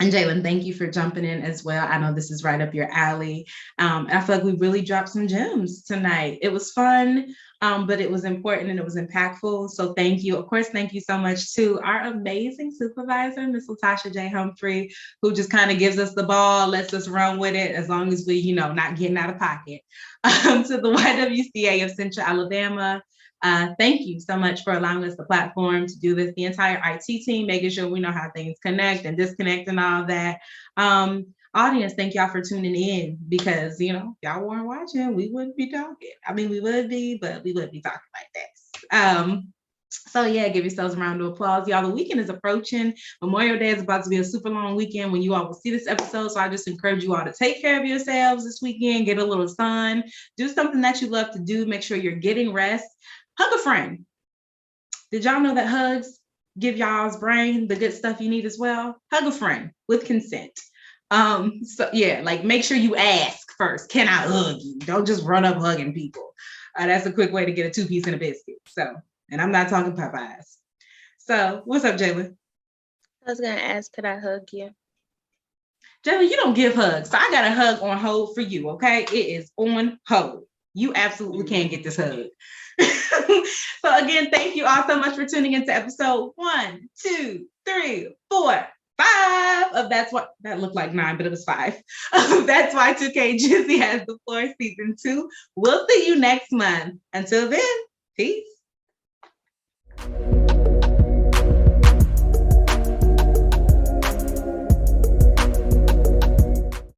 And Jalen, thank you for jumping in as well. I know this is right up your alley. I feel like we really dropped some gems tonight. It was fun, but it was important and it was impactful. So thank you. Of course, thank you so much to our amazing supervisor, Ms. Latasha J. Humphrey, who just kind of gives us the ball, lets us run with it as long as we, not getting out of pocket. To the YWCA of Central Alabama. Thank you so much for allowing us the platform to do this, the entire IT team, making sure we know how things connect and disconnect and all that. Audience, thank y'all for tuning in because, y'all weren't watching, we wouldn't be talking. I mean, we would be, but we wouldn't be talking like this. So yeah, give yourselves a round of applause. Y'all, the weekend is approaching. Memorial Day is about to be a super long weekend when you all will see this episode. So I just encourage you all to take care of yourselves this weekend, get a little sun, do something that you love to do, make sure you're getting rest. Hug a friend. Did y'all know that hugs give y'all's brain the good stuff you need as well? Hug a friend with consent. So yeah, like make sure you ask first, can I hug you? Don't just run up hugging people. That's a quick way to get a 2-piece and a biscuit. So, and I'm not talking Popeyes. So what's up, Jalen? I was gonna ask, could I hug you? Jalen, you don't give hugs. So I got a hug on hold for you, okay? It is on hold. You absolutely can get this hug. So again, thank you all so much for tuning into episode 1, 2, 3, 4, 5 of That's What, that looked like 9, but it was 5. That's whY2K Juicy Has the Floor season 2. We'll see you next month. Until then, peace.